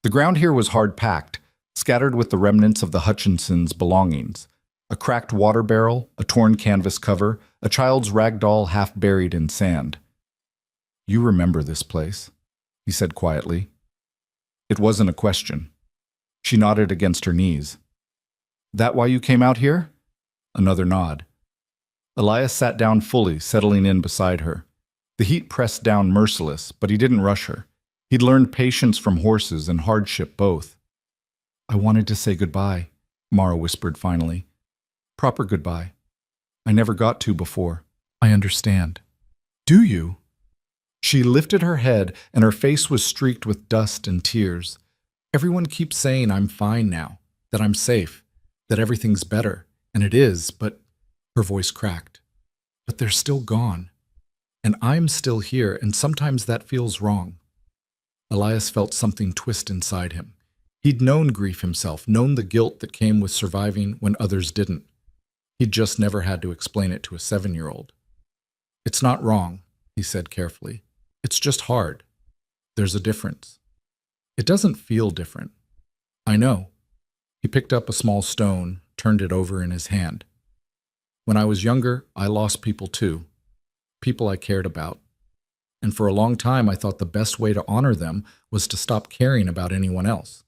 The ground here was hard-packed, scattered with the remnants of the Hutchinsons' belongings. A cracked water barrel, a torn canvas cover, a child's rag doll half buried in sand. "You remember this place," he said quietly. It wasn't a question. She nodded against her knees. "That why you came out here?" Another nod. Elias sat down fully, settling in beside her. The heat pressed down merciless, but he didn't rush her. He'd learned patience from horses and hardship both. "I wanted to say goodbye," Mara whispered finally. "Proper goodbye. I never got to before." "I understand." "Do you?" She lifted her head, and her face was streaked with dust and tears. "Everyone keeps saying I'm fine now, that I'm safe, that everything's better, and it is, but—" Her voice cracked. "But they're still gone. And I'm still here, and sometimes that feels wrong." Elias felt something twist inside him. He'd known grief himself, known the guilt that came with surviving when others didn't. He'd just never had to explain it to a 7-year-old. "It's not wrong," he said carefully. "It's just hard. There's a difference." "It doesn't feel different." "I know." He picked up a small stone, turned it over in his hand. "When I was younger, I lost people too. People I cared about. And for a long time, I thought the best way to honor them was to stop caring about anyone else.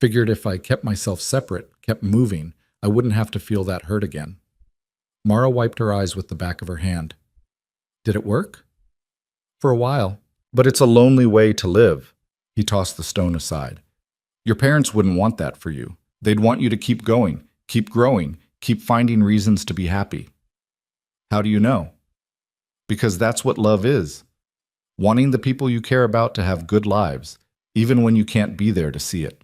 Figured if I kept myself separate, kept moving, I wouldn't have to feel that hurt again." Mara wiped her eyes with the back of her hand. "Did it work?" "For a while. But it's a lonely way to live." He tossed the stone aside. "Your parents wouldn't want that for you. They'd want you to keep going, keep growing, keep finding reasons to be happy." "How do you know?" "Because that's what love is. Wanting the people you care about to have good lives, even when you can't be there to see it."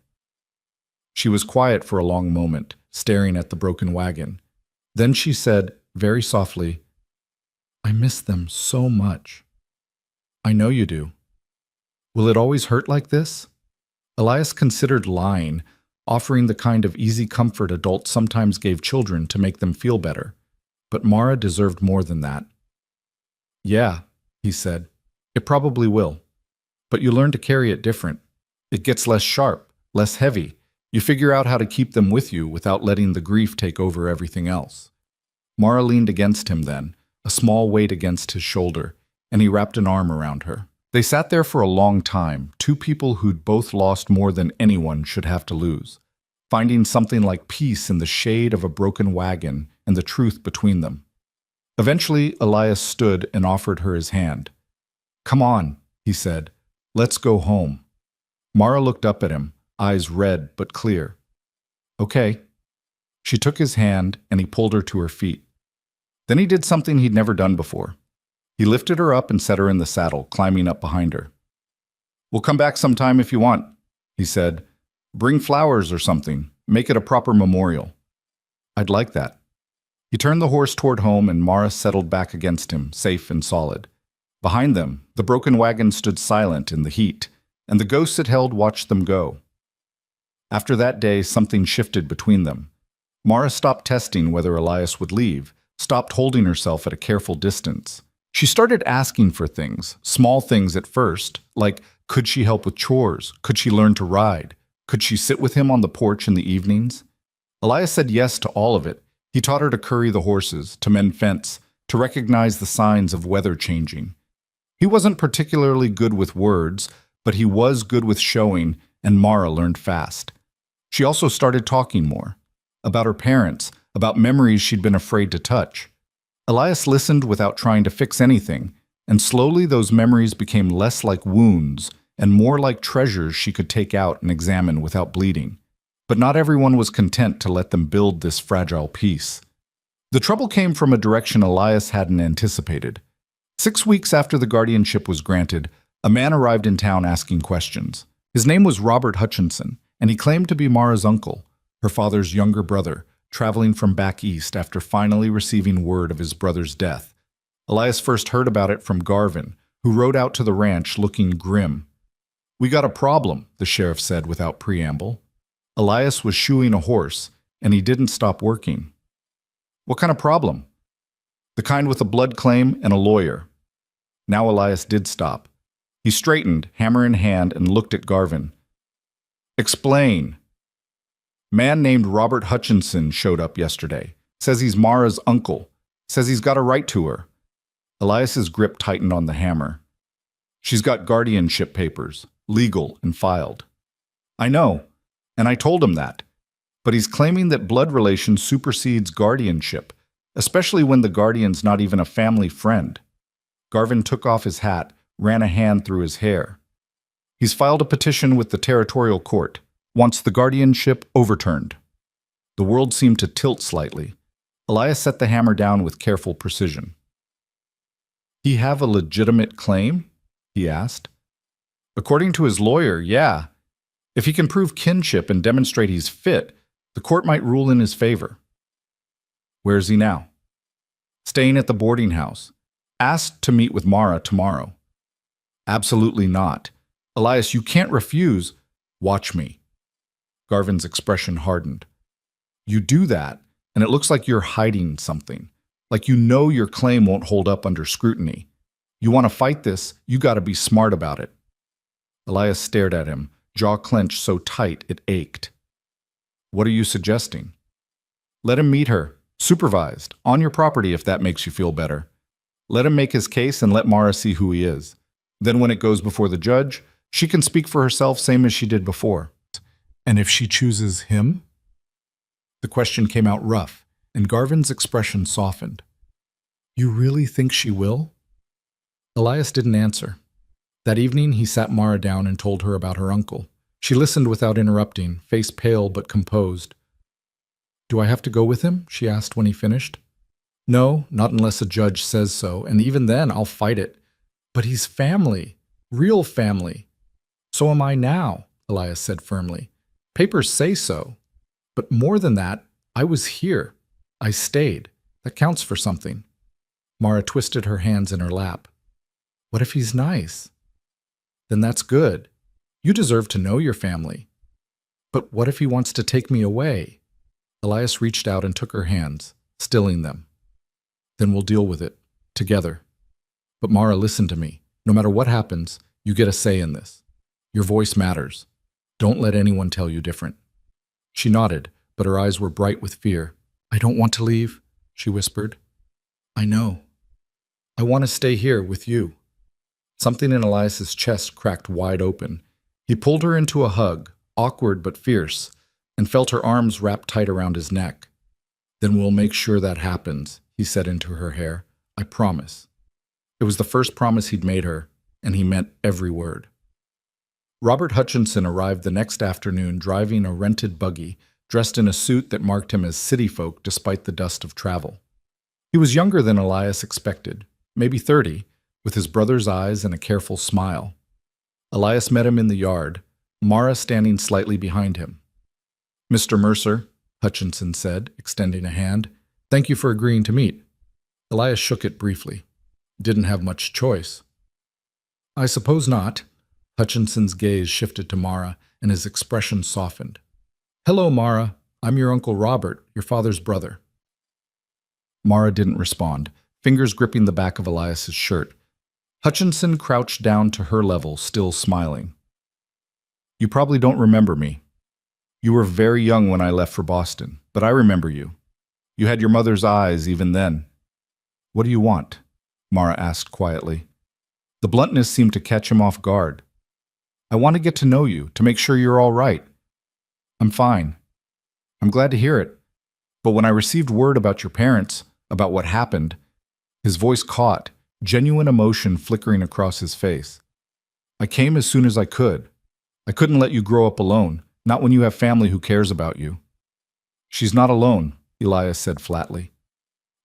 She was quiet for a long moment, staring at the broken wagon. Then she said, very softly, "I miss them so much." "I know you do. Will it always hurt like this?" Elias considered lying, offering the kind of easy comfort adults sometimes gave children to make them feel better. But Mara deserved more than that. "Yeah," he said, "it probably will. But you learn to carry it different. It gets less sharp, less heavy. You figure out how to keep them with you without letting the grief take over everything else." Mara leaned against him then, a small weight against his shoulder, and he wrapped an arm around her. They sat there for a long time, two people who'd both lost more than anyone should have to lose, finding something like peace in the shade of a broken wagon and the truth between them. Eventually, Elias stood and offered her his hand. "Come on," he said. "Let's go home." Mara looked up at him, eyes red but clear. "Okay." She took his hand and he pulled her to her feet. Then he did something he'd never done before. He lifted her up and set her in the saddle, climbing up behind her. "We'll come back sometime if you want," he said. "Bring flowers or something. Make it a proper memorial." "I'd like that." He turned the horse toward home and Mara settled back against him, safe and solid. Behind them, the broken wagon stood silent in the heat, and the ghosts it held watched them go. After that day, something shifted between them. Mara stopped testing whether Elias would leave, stopped holding herself at a careful distance. She started asking for things, small things at first, like could she help with chores? Could she learn to ride? Could she sit with him on the porch in the evenings? Elias said yes to all of it. He taught her to curry the horses, to mend fence, to recognize the signs of weather changing. He wasn't particularly good with words, but he was good with showing, and Mara learned fast. She also started talking more. About her parents, about memories she'd been afraid to touch. Elias listened without trying to fix anything, and slowly those memories became less like wounds and more like treasures she could take out and examine without bleeding. But not everyone was content to let them build this fragile peace. The trouble came from a direction Elias hadn't anticipated. 6 weeks after the guardianship was granted, a man arrived in town asking questions. His name was Robert Hutchinson, and he claimed to be Mara's uncle, her father's younger brother, traveling from back east after finally receiving word of his brother's death. Elias first heard about it from Garvin, who rode out to the ranch looking grim. "We got a problem," the sheriff said without preamble. Elias was shoeing a horse, and he didn't stop working. "What kind of problem?" "The kind with a blood claim and a lawyer." Now Elias did stop. He straightened, hammer in hand, and looked at Garvin. "Explain." "Man named Robert Hutchinson showed up yesterday. Says he's Mara's uncle. Says he's got a right to her." Elias's grip tightened on the hammer. "She's got guardianship papers, legal and filed." "I know, and I told him that. But he's claiming that blood relation supersedes guardianship, especially when the guardian's not even a family friend." Garvin took off his hat, ran a hand through his hair. "He's filed a petition with the territorial court, wants the guardianship overturned." The world seemed to tilt slightly. Elias set the hammer down with careful precision. "He have a legitimate claim?" he asked. "According to his lawyer, yeah. If he can prove kinship and demonstrate he's fit, the court might rule in his favor." "Where is he now?" "Staying at the boarding house. Asked to meet with Mara tomorrow." "Absolutely not. Elias, you can't refuse." "Watch me." Garvin's expression hardened. "You do that, and it looks like you're hiding something. Like you know your claim won't hold up under scrutiny. You want to fight this, you got to be smart about it." Elias stared at him, jaw clenched so tight it ached. "What are you suggesting?" "Let him meet her, supervised, on your property if that makes you feel better. Let him make his case and let Mara see who he is. Then when it goes before the judge, she can speak for herself same as she did before." "And if she chooses him?" The question came out rough, and Garvin's expression softened. "You really think she will?" Elias didn't answer. That evening, he sat Mara down and told her about her uncle. She listened without interrupting, face pale but composed. "Do I have to go with him?" she asked when he finished. "No, not unless a judge says so, and even then I'll fight it. But he's family, real family." "So am I now," Elias said firmly. "Papers say so. But more than that, I was here. I stayed. That counts for something." Mara twisted her hands in her lap. "What if he's nice?" "Then that's good. You deserve to know your family." "But what if he wants to take me away?" Elias reached out and took her hands, stilling them. "Then we'll deal with it, together. But Mara, listen to me. No matter what happens, you get a say in this. Your voice matters. Don't let anyone tell you different." She nodded, but her eyes were bright with fear. "I don't want to leave," she whispered. "I know. I want to stay here with you." Something in Elias's chest cracked wide open. He pulled her into a hug, awkward but fierce, and felt her arms wrapped tight around his neck. "Then we'll make sure that happens," he said into her hair. "I promise." It was the first promise he'd made her, and he meant every word. Robert Hutchinson arrived the next afternoon driving a rented buggy, dressed in a suit that marked him as city folk despite the dust of travel. He was younger than Elias expected, maybe 30, with his brother's eyes and a careful smile. Elias met him in the yard, Mara standing slightly behind him. "Mr. Mercer," Hutchinson said, extending a hand, "thank you for agreeing to meet." Elias shook it briefly. Didn't have much choice. "I suppose not." Hutchinson's gaze shifted to Mara, and his expression softened. Hello, Mara. I'm your Uncle Robert, your father's brother. Mara didn't respond, fingers gripping the back of Elias's shirt. Hutchinson crouched down to her level, still smiling. You probably don't remember me. You were very young when I left for Boston, but I remember you. You had your mother's eyes even then. What do you want? Mara asked quietly. The bluntness seemed to catch him off guard. I want to get to know you, to make sure you're all right. I'm fine. I'm glad to hear it. But when I received word about your parents, about what happened, his voice caught, genuine emotion flickering across his face. I came as soon as I could. I couldn't let you grow up alone, not when you have family who cares about you. She's not alone, Elias said flatly.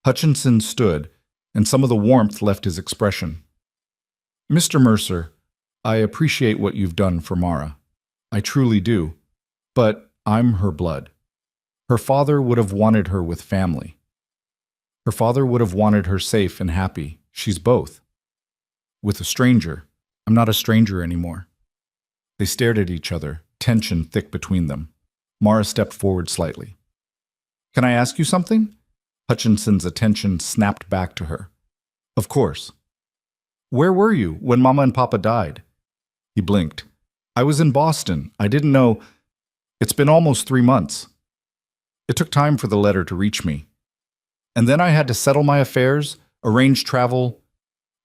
Hutchinson stood, and some of the warmth left his expression. Mr. Mercer, I appreciate what you've done for Mara. I truly do. But I'm her blood. Her father would have wanted her with family. Her father would have wanted her safe and happy. She's both. With a stranger, I'm not a stranger anymore. They stared at each other, tension thick between them. Mara stepped forward slightly. Can I ask you something? Hutchinson's attention snapped back to her. Of course. Where were you when Mama and Papa died? He blinked. I was in Boston. I didn't know. It's been almost 3 months. It took time for the letter to reach me. And then I had to settle my affairs, arrange travel.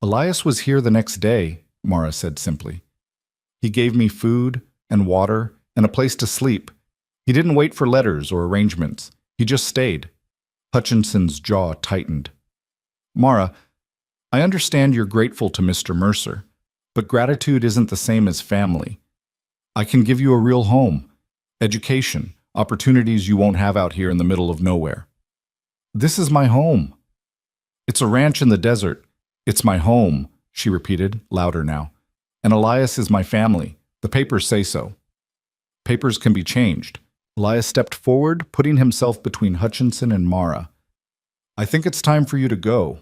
Elias was here the next day, Mara said simply. He gave me food and water and a place to sleep. He didn't wait for letters or arrangements. He just stayed. Hutchinson's jaw tightened. Mara, I understand you're grateful to Mr. Mercer, but gratitude isn't the same as family. I can give you a real home, education, opportunities you won't have out here in the middle of nowhere. This is my home. It's a ranch in the desert. It's my home, she repeated, louder now. And Elias is my family. The papers say so. Papers can be changed. Elias stepped forward, putting himself between Hutchinson and Mara. I think it's time for you to go.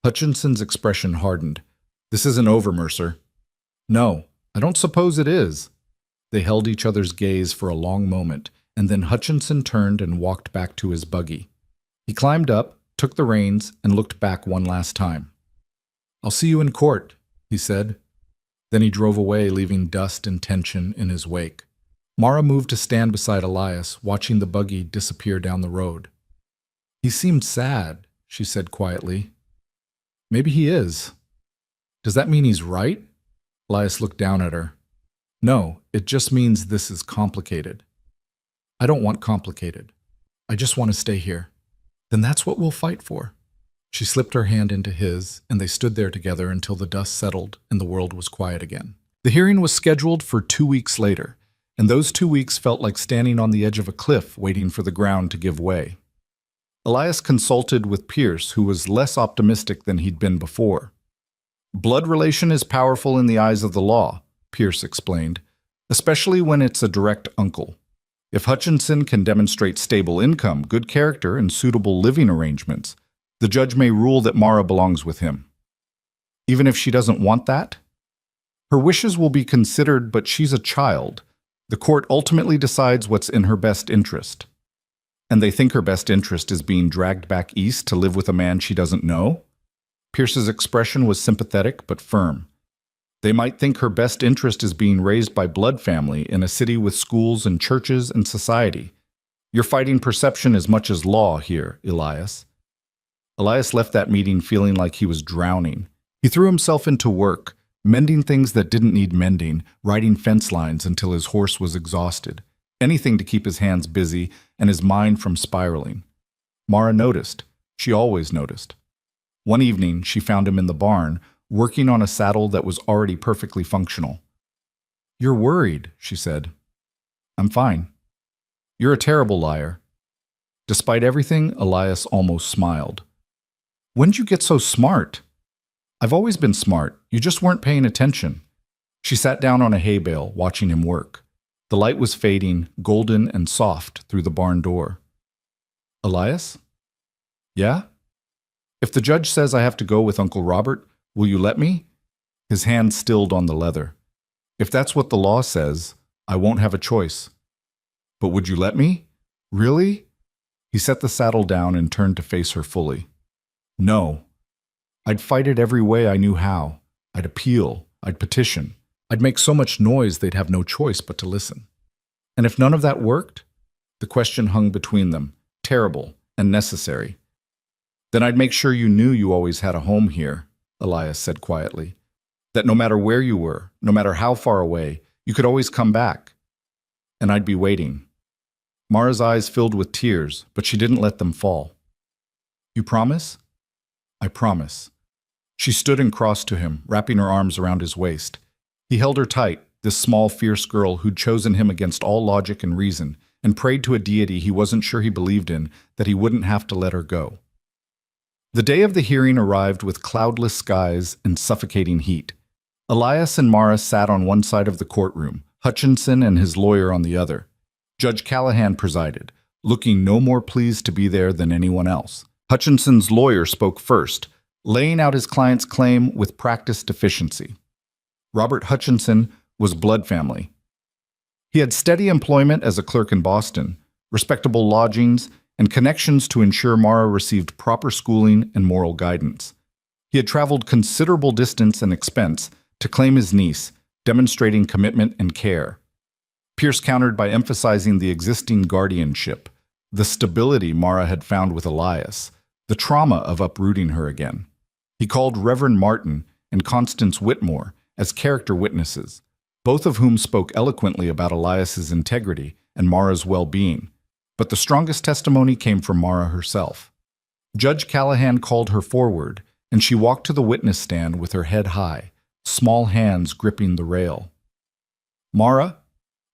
Hutchinson's expression hardened. This isn't over, Mercer. No, I don't suppose it is. They held each other's gaze for a long moment, and then Hutchinson turned and walked back to his buggy. He climbed up, took the reins, and looked back one last time. I'll see you in court, he said. Then he drove away, leaving dust and tension in his wake. Mara moved to stand beside Elias, watching the buggy disappear down the road. He seemed sad, she said quietly. Maybe he is. Does that mean he's right? Elias looked down at her. No, it just means this is complicated. I don't want complicated. I just want to stay here. Then that's what we'll fight for. She slipped her hand into his, and they stood there together until the dust settled and the world was quiet again. The hearing was scheduled for 2 weeks later, and those 2 weeks felt like standing on the edge of a cliff waiting for the ground to give way. Elias consulted with Pierce, who was less optimistic than he'd been before. Blood relation is powerful in the eyes of the law, Pierce explained, especially when it's a direct uncle. If Hutchinson can demonstrate stable income, good character, and suitable living arrangements, the judge may rule that Mara belongs with him. Even if she doesn't want that? Her wishes will be considered, but she's a child. The court ultimately decides what's in her best interest. And they think her best interest is being dragged back east to live with a man she doesn't know? Pierce's expression was sympathetic but firm. They might think her best interest is being raised by blood family in a city with schools and churches and society. You're fighting perception as much as law here, Elias. Elias left that meeting feeling like he was drowning. He threw himself into work, mending things that didn't need mending, writing fence lines until his horse was exhausted. Anything to keep his hands busy and his mind from spiraling. Mara noticed. She always noticed. One evening, she found him in the barn, working on a saddle that was already perfectly functional. You're worried, she said. I'm fine. You're a terrible liar. Despite everything, Elias almost smiled. When'd you get so smart? I've always been smart. You just weren't paying attention. She sat down on a hay bale, watching him work. The light was fading, golden and soft, through the barn door. Elias? Yeah? If the judge says I have to go with Uncle Robert, will you let me? His hand stilled on the leather. If that's what the law says, I won't have a choice. But would you let me? Really? He set the saddle down and turned to face her fully. No. I'd fight it every way I knew how. I'd appeal. I'd petition. I'd make so much noise they'd have no choice but to listen. And if none of that worked? The question hung between them, terrible and necessary. Then I'd make sure you knew you always had a home here, Elias said quietly. That no matter where you were, no matter how far away, you could always come back. And I'd be waiting. Mara's eyes filled with tears, but she didn't let them fall. You promise? I promise. She stood and crossed to him, wrapping her arms around his waist. He held her tight, this small, fierce girl who'd chosen him against all logic and reason, and prayed to a deity he wasn't sure he believed in that he wouldn't have to let her go. The day of the hearing arrived with cloudless skies and suffocating heat. Elias and Mara sat on one side of the courtroom, Hutchinson and his lawyer on the other. Judge Callahan presided, looking no more pleased to be there than anyone else. Hutchinson's lawyer spoke first, laying out his client's claim with practiced efficiency. Robert Hutchinson was blood family. He had steady employment as a clerk in Boston, respectable lodgings, and connections to ensure Mara received proper schooling and moral guidance. He had traveled considerable distance and expense to claim his niece, demonstrating commitment and care. Pierce countered by emphasizing the existing guardianship, the stability Mara had found with Elias, the trauma of uprooting her again. He called Reverend Martin and Constance Whitmore as character witnesses, both of whom spoke eloquently about Elias's integrity and Mara's well-being. But the strongest testimony came from Mara herself. Judge Callahan called her forward, and she walked to the witness stand with her head high, small hands gripping the rail. Mara,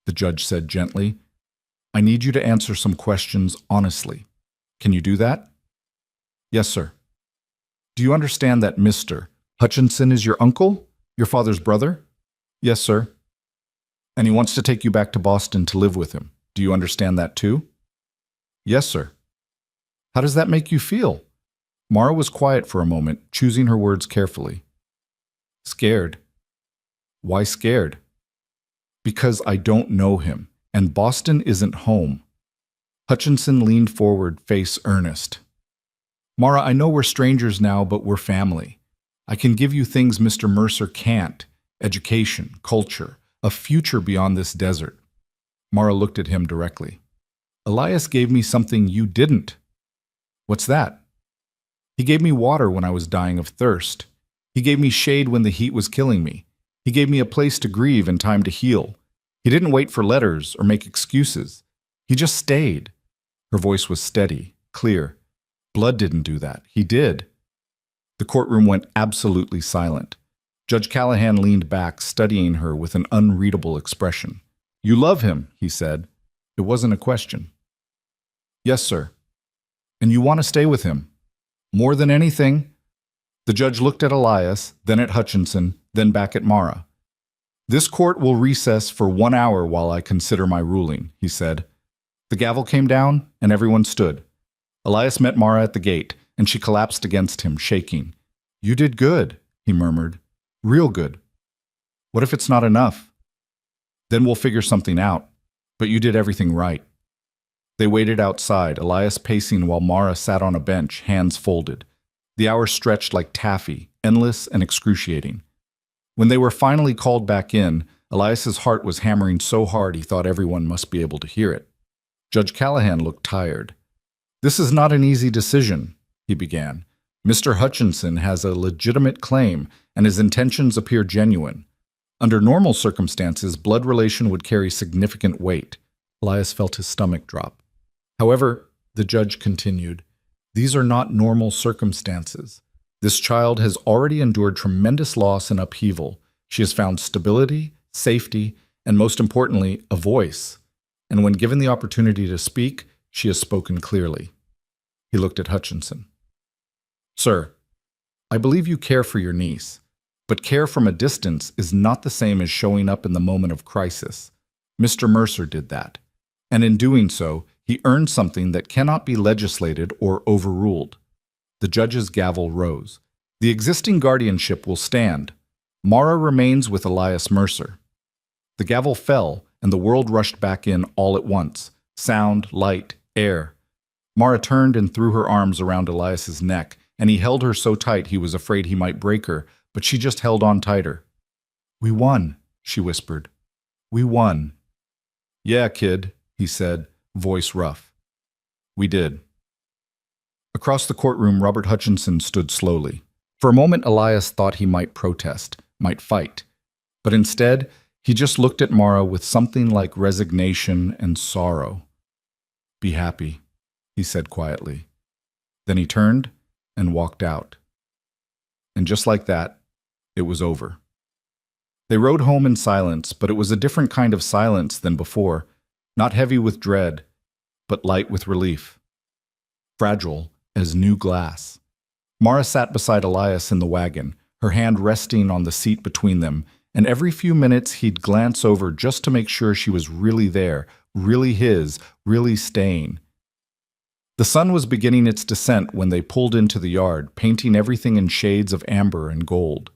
the judge said gently, I need you to answer some questions honestly. Can you do that? Yes, sir. Do you understand that Mr. Hutchinson is your uncle, your father's brother? Yes, sir. And he wants to take you back to Boston to live with him. Do you understand that too? Yes, sir. How does that make you feel? Mara was quiet for a moment, choosing her words carefully. Scared. Why scared? Because I don't know him, and Boston isn't home. Hutchinson leaned forward, face earnest. Mara, I know we're strangers now, but we're family. I can give you things Mr. Mercer can't. Education, culture, a future beyond this desert. Mara looked at him directly. Elias gave me something you didn't. What's that? He gave me water when I was dying of thirst. He gave me shade when the heat was killing me. He gave me a place to grieve and time to heal. He didn't wait for letters or make excuses. He just stayed. Her voice was steady, clear. Blood didn't do that. He did. The courtroom went absolutely silent. Judge Callahan leaned back, studying her with an unreadable expression. You love him, he said. It wasn't a question. Yes, sir. And you want to stay with him? More than anything. The judge looked at Elias, then at Hutchinson, then back at Mara. This court will recess for 1 hour while I consider my ruling, he said. The gavel came down, and everyone stood. Elias met Mara at the gate, and she collapsed against him, shaking. You did good, he murmured. Real good. What if it's not enough? Then we'll figure something out. But you did everything right. They waited outside, Elias pacing while Mara sat on a bench, hands folded. The hours stretched like taffy, endless and excruciating. When they were finally called back in, Elias's heart was hammering so hard he thought everyone must be able to hear it. Judge Callahan looked tired. This is not an easy decision, he began. Mr. Hutchinson has a legitimate claim, and his intentions appear genuine. Under normal circumstances, blood relation would carry significant weight. Elias felt his stomach drop. However, the judge continued, these are not normal circumstances. This child has already endured tremendous loss and upheaval. She has found stability, safety, and most importantly, a voice. And when given the opportunity to speak, she has spoken clearly. He looked at Hutchinson. Sir, I believe you care for your niece, but care from a distance is not the same as showing up in the moment of crisis. Mr. Mercer did that, and in doing so, he earned something that cannot be legislated or overruled. The judge's gavel rose. The existing guardianship will stand. Mara remains with Elias Mercer. The gavel fell, and the world rushed back in all at once, Sound, light, air. Mara turned and threw her arms around Elias's neck, and he held her so tight he was afraid he might break her, but she just held on tighter. "We won," she whispered. "We won." "Yeah, kid," he said, voice rough. "We did." Across the courtroom, Robert Hutchinson stood slowly. For a moment, Elias thought he might protest, might fight. But instead, he just looked at Mara with something like resignation and sorrow. "Be happy," he said quietly. Then he turned and walked out. And just like that, it was over. They rode home in silence, but it was a different kind of silence than before, not heavy with dread, but light with relief. Fragile as new glass. Mara sat beside Elias in the wagon, her hand resting on the seat between them, and every few minutes he'd glance over just to make sure she was really there, really his, really staying. The sun was beginning its descent when they pulled into the yard, painting everything in shades of amber and gold.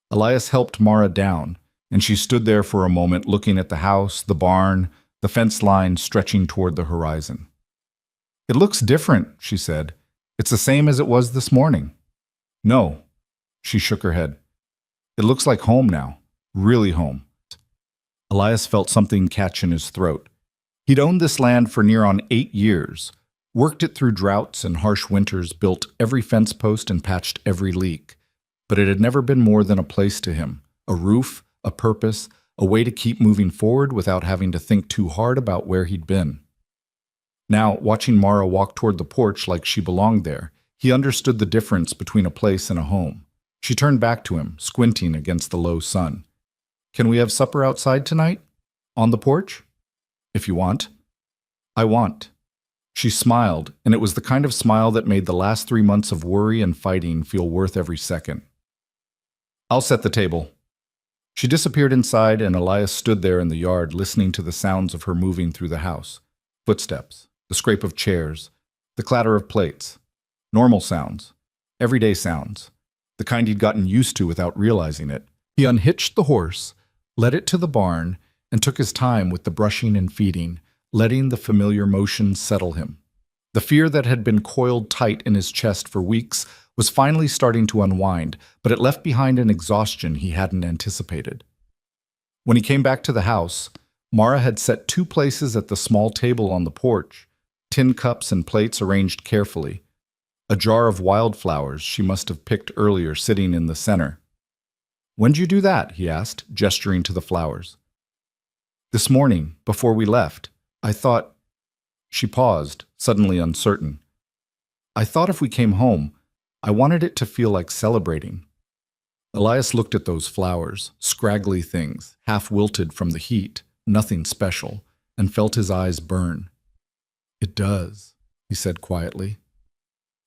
Elias helped Mara down, and she stood there for a moment looking at the house, the barn, the fence line stretching toward the horizon. "It looks different," she said. "It's the same as it was this morning." "No," she shook her head. "It looks like home now, really home." Elias felt something catch in his throat. He'd owned this land for near on 8 years, worked it through droughts and harsh winters, built every fence post and patched every leak. But it had never been more than a place to him, a roof, a purpose, a way to keep moving forward without having to think too hard about where he'd been. Now, watching Mara walk toward the porch like she belonged there, he understood the difference between a place and a home. She turned back to him, squinting against the low sun. "Can we have supper outside tonight? On the porch?" "If you want." "I want." She smiled, and it was the kind of smile that made the last 3 months of worry and fighting feel worth every second. "I'll set the table." She disappeared inside, and Elias stood there in the yard listening to the sounds of her moving through the house. Footsteps, the scrape of chairs, the clatter of plates. Normal sounds, everyday sounds, the kind he'd gotten used to without realizing it. He unhitched the horse, led it to the barn, and took his time with the brushing and feeding, letting the familiar motions settle him. The fear that had been coiled tight in his chest for weeks was finally starting to unwind, but it left behind an exhaustion he hadn't anticipated. When he came back to the house, Mara had set 2 places at the small table on the porch, tin cups and plates arranged carefully. A jar of wildflowers she must have picked earlier sitting in the center. "When'd you do that?" he asked, gesturing to the flowers. "This morning, before we left. I thought—" She paused, suddenly uncertain. "I thought if we came home, I wanted it to feel like celebrating." Elias looked at those flowers, scraggly things, half wilted from the heat, nothing special, and felt his eyes burn. "It does," he said quietly.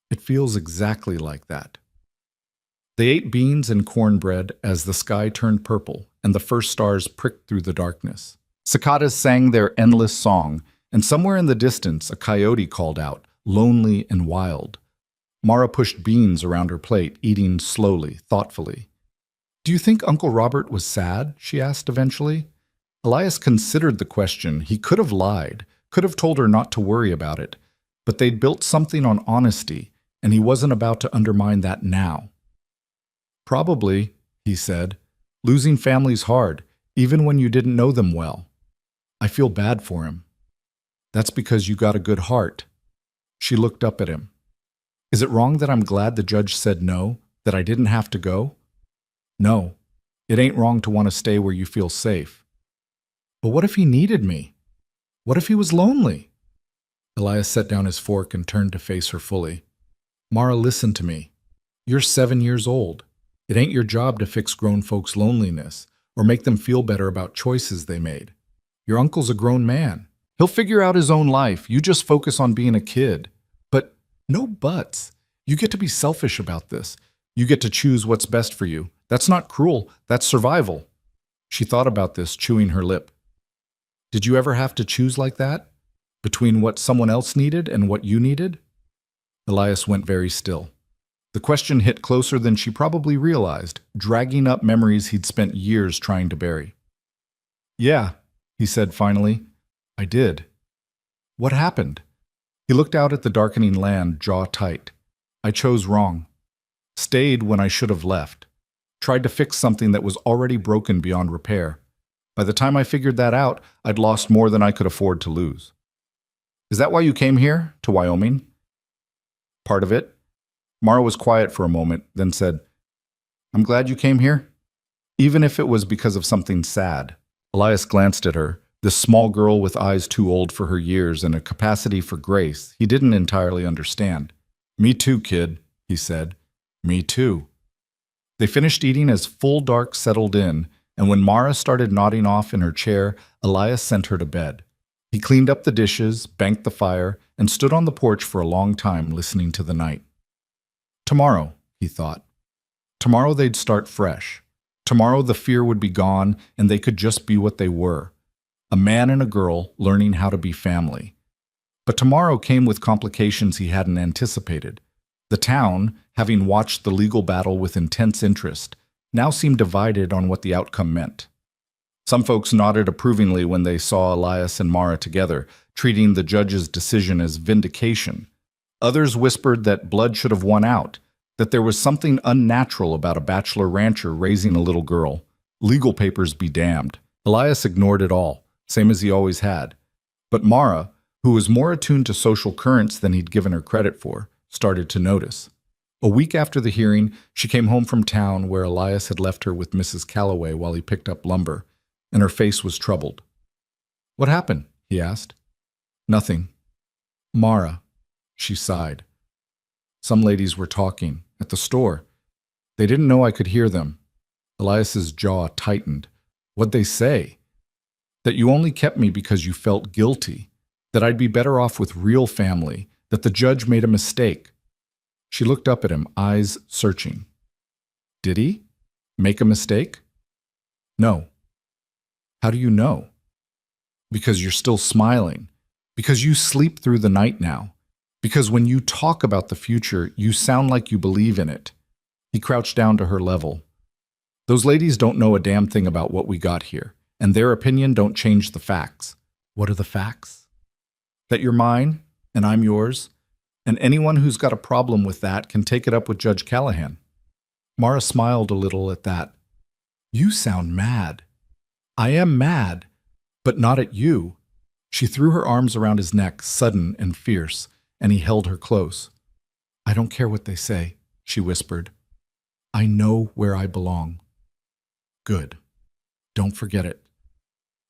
"It feels exactly like that." They ate beans and cornbread as the sky turned purple and the first stars pricked through the darkness. Cicadas sang their endless song, and somewhere in the distance a coyote called out, lonely and wild. Mara pushed beans around her plate, eating slowly, thoughtfully. "Do you think Uncle Robert was sad?" she asked eventually. Elias considered the question. He could have lied, could have told her not to worry about it, but they'd built something on honesty, and he wasn't about to undermine that now. "Probably," he said. "Losing family's hard, even when you didn't know them well. I feel bad for him." "That's because you got a good heart." She looked up at him. "Is it wrong that I'm glad the judge said no, that I didn't have to go?" "No. It ain't wrong to want to stay where you feel safe." "But what if he needed me? What if he was lonely?" Elias set down his fork and turned to face her fully. "Mara, listen to me. You're 7 years old. It ain't your job to fix grown folks' loneliness or make them feel better about choices they made. Your uncle's a grown man. He'll figure out his own life. You just focus on being a kid. But no buts. You get to be selfish about this. You get to choose what's best for you. That's not cruel. That's survival." She thought about this, chewing her lip. "Did you ever have to choose like that? Between what someone else needed and what you needed?" Elias went very still. The question hit closer than she probably realized, dragging up memories he'd spent years trying to bury. "Yeah," he said finally, "I did." What happened? He looked out at the darkening land, jaw tight. I chose wrong. Stayed when I should have left. Tried to fix something that was already broken beyond repair. By the time I figured that out, I'd lost more than I could afford to lose. Is that why you came here, to Wyoming? Part of it. Mara was quiet for a moment, then said, I'm glad you came here. Even if it was because of something sad. Elias glanced at her, this small girl with eyes too old for her years and a capacity for grace he didn't entirely understand. Me too, kid, he said. Me too. They finished eating as full dark settled in, and when Mara started nodding off in her chair, Elias sent her to bed. He cleaned up the dishes, banked the fire, and stood on the porch for a long time listening to the night. Tomorrow, he thought. Tomorrow they'd start fresh. Tomorrow the fear would be gone and they could just be what they were. A man and a girl learning how to be family. But tomorrow came with complications he hadn't anticipated. The town, having watched the legal battle with intense interest, now seemed divided on what the outcome meant. Some folks nodded approvingly when they saw Elias and Mara together, treating the judge's decision as vindication. Others whispered that blood should have won out, that there was something unnatural about a bachelor rancher raising a little girl. Legal papers be damned. Elias ignored it all, same as he always had. But Mara, who was more attuned to social currents than he'd given her credit for, started to notice. A week after the hearing, she came home from town where Elias had left her with Mrs. Calloway while he picked up lumber, and her face was troubled. What happened? He asked. Nothing. Mara, she sighed. Some ladies were talking at the store. They didn't know I could hear them. Elias's jaw tightened. What'd they say? That you only kept me because you felt guilty, that I'd be better off with real family, that the judge made a mistake. She looked up at him, eyes searching. Did he? Make a mistake? No. How do you know? Because you're still smiling. Because you sleep through the night now. Because when you talk about the future, you sound like you believe in it. He crouched down to her level. Those ladies don't know a damn thing about what we got here, and their opinion don't change the facts. What are the facts? That you're mine, and I'm yours, and anyone who's got a problem with that can take it up with Judge Callahan. Mara smiled a little at that. You sound mad. I am mad, but not at you. She threw her arms around his neck, sudden and fierce, and he held her close. I don't care what they say, she whispered. I know where I belong. Good. Don't forget it.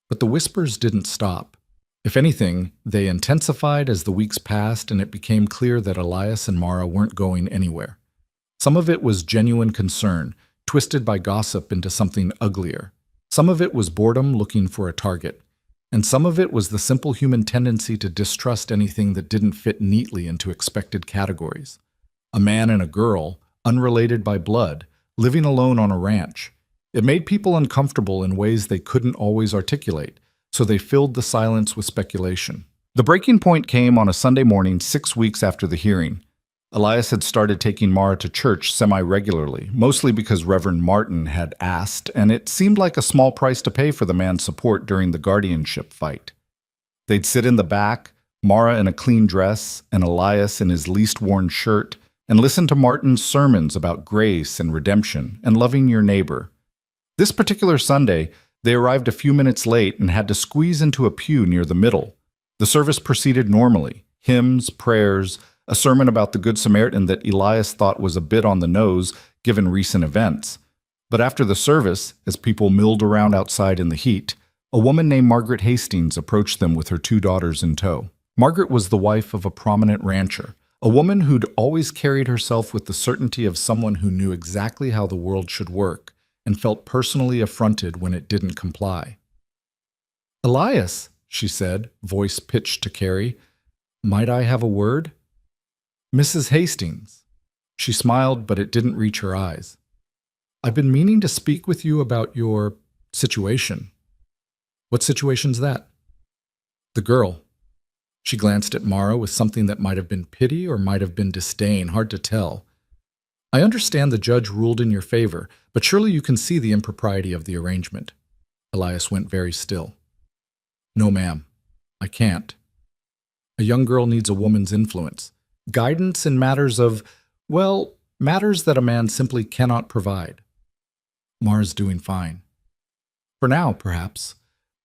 But the whispers didn't stop. If anything, they intensified as the weeks passed and it became clear that Elias and Mara weren't going anywhere. Some of it was genuine concern, twisted by gossip into something uglier. Some of it was boredom looking for a target. And some of it was the simple human tendency to distrust anything that didn't fit neatly into expected categories. A man and a girl, unrelated by blood, living alone on a ranch. It made people uncomfortable in ways they couldn't always articulate, so they filled the silence with speculation. The breaking point came on a Sunday morning 6 weeks after the hearing. Elias had started taking Mara to church semi-regularly, mostly because Reverend Martin had asked, and it seemed like a small price to pay for the man's support during the guardianship fight. They'd sit in the back, Mara in a clean dress and Elias in his least-worn shirt, and listen to Martin's sermons about grace and redemption and loving your neighbor. This particular Sunday, they arrived a few minutes late and had to squeeze into a pew near the middle. The service proceeded normally, hymns, prayers, a sermon about the Good Samaritan that Elias thought was a bit on the nose given recent events. But after the service, as people milled around outside in the heat, a woman named Margaret Hastings approached them with her 2 daughters in tow. Margaret was the wife of a prominent rancher, a woman who'd always carried herself with the certainty of someone who knew exactly how the world should work and felt personally affronted when it didn't comply. Elias, she said, voice pitched to Carrie, might I have a word? Mrs. Hastings. She smiled, but it didn't reach her eyes. I've been meaning to speak with you about your situation. What situation's that? The girl. She glanced at Mara with something that might have been pity or might have been disdain, hard to tell. I understand the judge ruled in your favor, but surely you can see the impropriety of the arrangement. Elias went very still. No, ma'am. I can't. A young girl needs a woman's influence, guidance in matters of, well, matters that a man simply cannot provide. Mara's doing fine. For now, perhaps.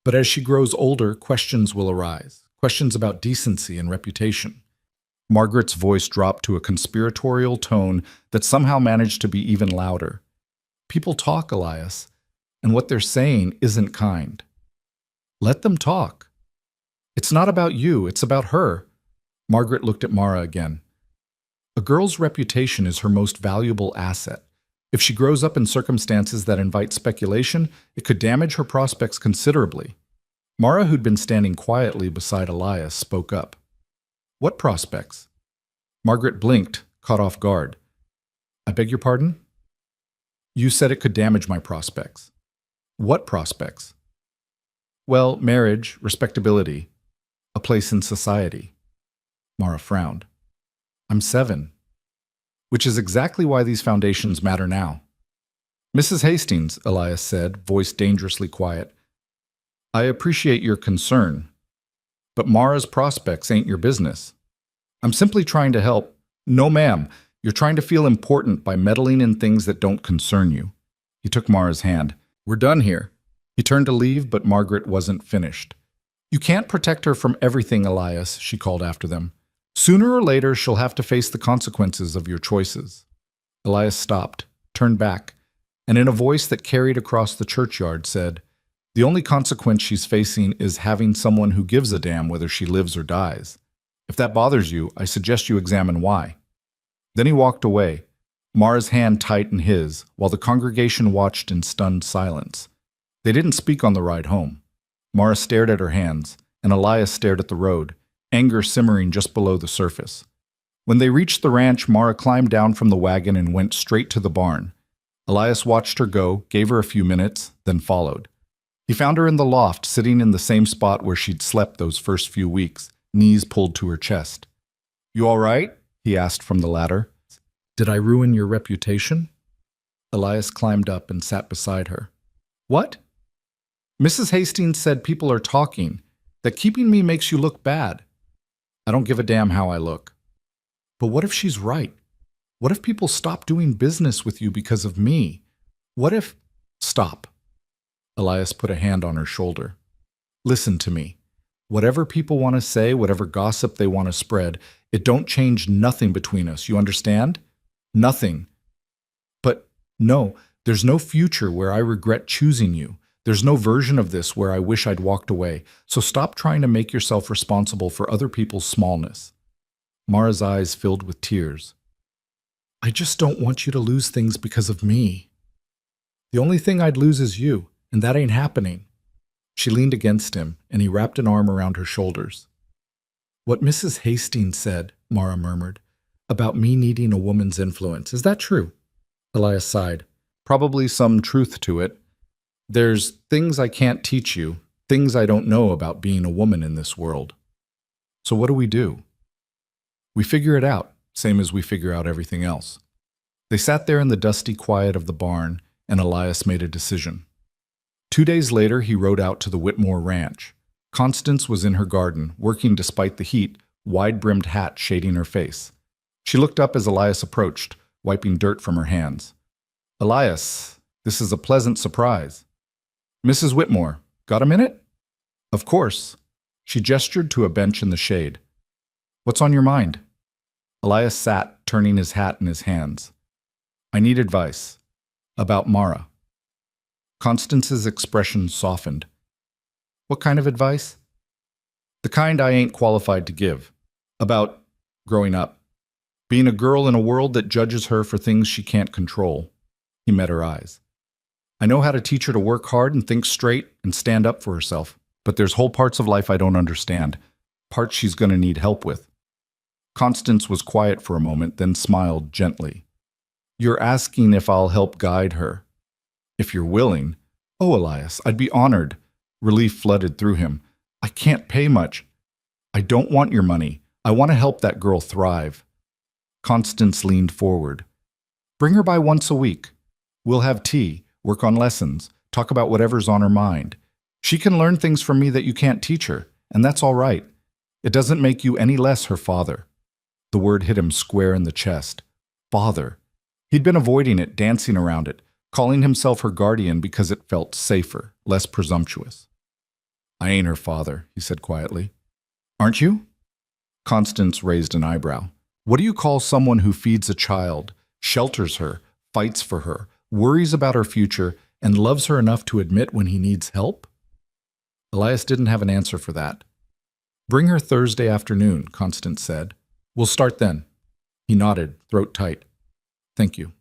But as she grows older, questions will arise. Questions about decency and reputation. Margaret's voice dropped to a conspiratorial tone that somehow managed to be even louder. People talk, Elias, and what they're saying isn't kind. Let them talk. It's not about you, it's about her. Margaret looked at Mara again. A girl's reputation is her most valuable asset. If she grows up in circumstances that invite speculation, it could damage her prospects considerably. Mara, who'd been standing quietly beside Elias, spoke up. What prospects? Margaret blinked, caught off guard. I beg your pardon? You said it could damage my prospects. What prospects? Well, marriage, respectability, a place in society. Mara frowned. I'm 7. Which is exactly why these foundations matter now. Mrs. Hastings, Elias said, voice dangerously quiet. I appreciate your concern, but Mara's prospects ain't your business. I'm simply trying to help. No, ma'am, you're trying to feel important by meddling in things that don't concern you. He took Mara's hand. We're done here. He turned to leave, but Margaret wasn't finished. You can't protect her from everything, Elias, she called after them. Sooner or later, she'll have to face the consequences of your choices. Elias stopped, turned back, and in a voice that carried across the churchyard said, the only consequence she's facing is having someone who gives a damn whether she lives or dies. If that bothers you, I suggest you examine why. Then he walked away, Mara's hand tight in his, while the congregation watched in stunned silence. They didn't speak on the ride home. Mara stared at her hands, and Elias stared at the road, anger simmering just below the surface. When they reached the ranch, Mara climbed down from the wagon and went straight to the barn. Elias watched her go, gave her a few minutes, then followed. He found her in the loft, sitting in the same spot where she'd slept those first few weeks, knees pulled to her chest. You all right? He asked from the ladder. Did I ruin your reputation? Elias climbed up and sat beside her. What? Mrs. Hastings said people are talking, that keeping me makes you look bad. I don't give a damn how I look. But what if she's right? What if people stop doing business with you because of me? What if... Stop. Elias put a hand on her shoulder. Listen to me. Whatever people want to say, whatever gossip they want to spread, it don't change nothing between us, you understand? Nothing. But no, there's no future where I regret choosing you. There's no version of this where I wish I'd walked away. So stop trying to make yourself responsible for other people's smallness. Mara's eyes filled with tears. I just don't want you to lose things because of me. The only thing I'd lose is you, and that ain't happening. She leaned against him, and he wrapped an arm around her shoulders. What Mrs. Hastings said, Mara murmured, about me needing a woman's influence, is that true? Elias sighed. Probably some truth to it. There's things I can't teach you, things I don't know about being a woman in this world. So what do? We figure it out, same as we figure out everything else. They sat there in the dusty quiet of the barn, and Elias made a decision. 2 days later, he rode out to the Whitmore Ranch. Constance was in her garden, working despite the heat, wide-brimmed hat shading her face. She looked up as Elias approached, wiping dirt from her hands. Elias, this is a pleasant surprise. Mrs. Whitmore, got a minute? Of course. She gestured to a bench in the shade. What's on your mind? Elias sat, turning his hat in his hands. I need advice. About Mara. Constance's expression softened. What kind of advice? The kind I ain't qualified to give. About growing up. Being a girl in a world that judges her for things she can't control. He met her eyes. I know how to teach her to work hard and think straight and stand up for herself, but there's whole parts of life I don't understand, parts she's going to need help with. Constance was quiet for a moment, then smiled gently. You're asking if I'll help guide her. If you're willing. Oh, Elias, I'd be honored. Relief flooded through him. I can't pay much. I don't want your money. I want to help that girl thrive. Constance leaned forward. Bring her by once a week. We'll have tea, work on lessons, talk about whatever's on her mind. She can learn things from me that you can't teach her, and that's all right. It doesn't make you any less her father. The word hit him square in the chest. Father. He'd been avoiding it, dancing around it, calling himself her guardian because it felt safer, less presumptuous. I ain't her father, he said quietly. Aren't you? Constance raised an eyebrow. What do you call someone who feeds a child, shelters her, fights for her, worries about her future, and loves her enough to admit when he needs help? Elias didn't have an answer for that. Bring her Thursday afternoon, Constance said. We'll start then. He nodded, throat tight. Thank you.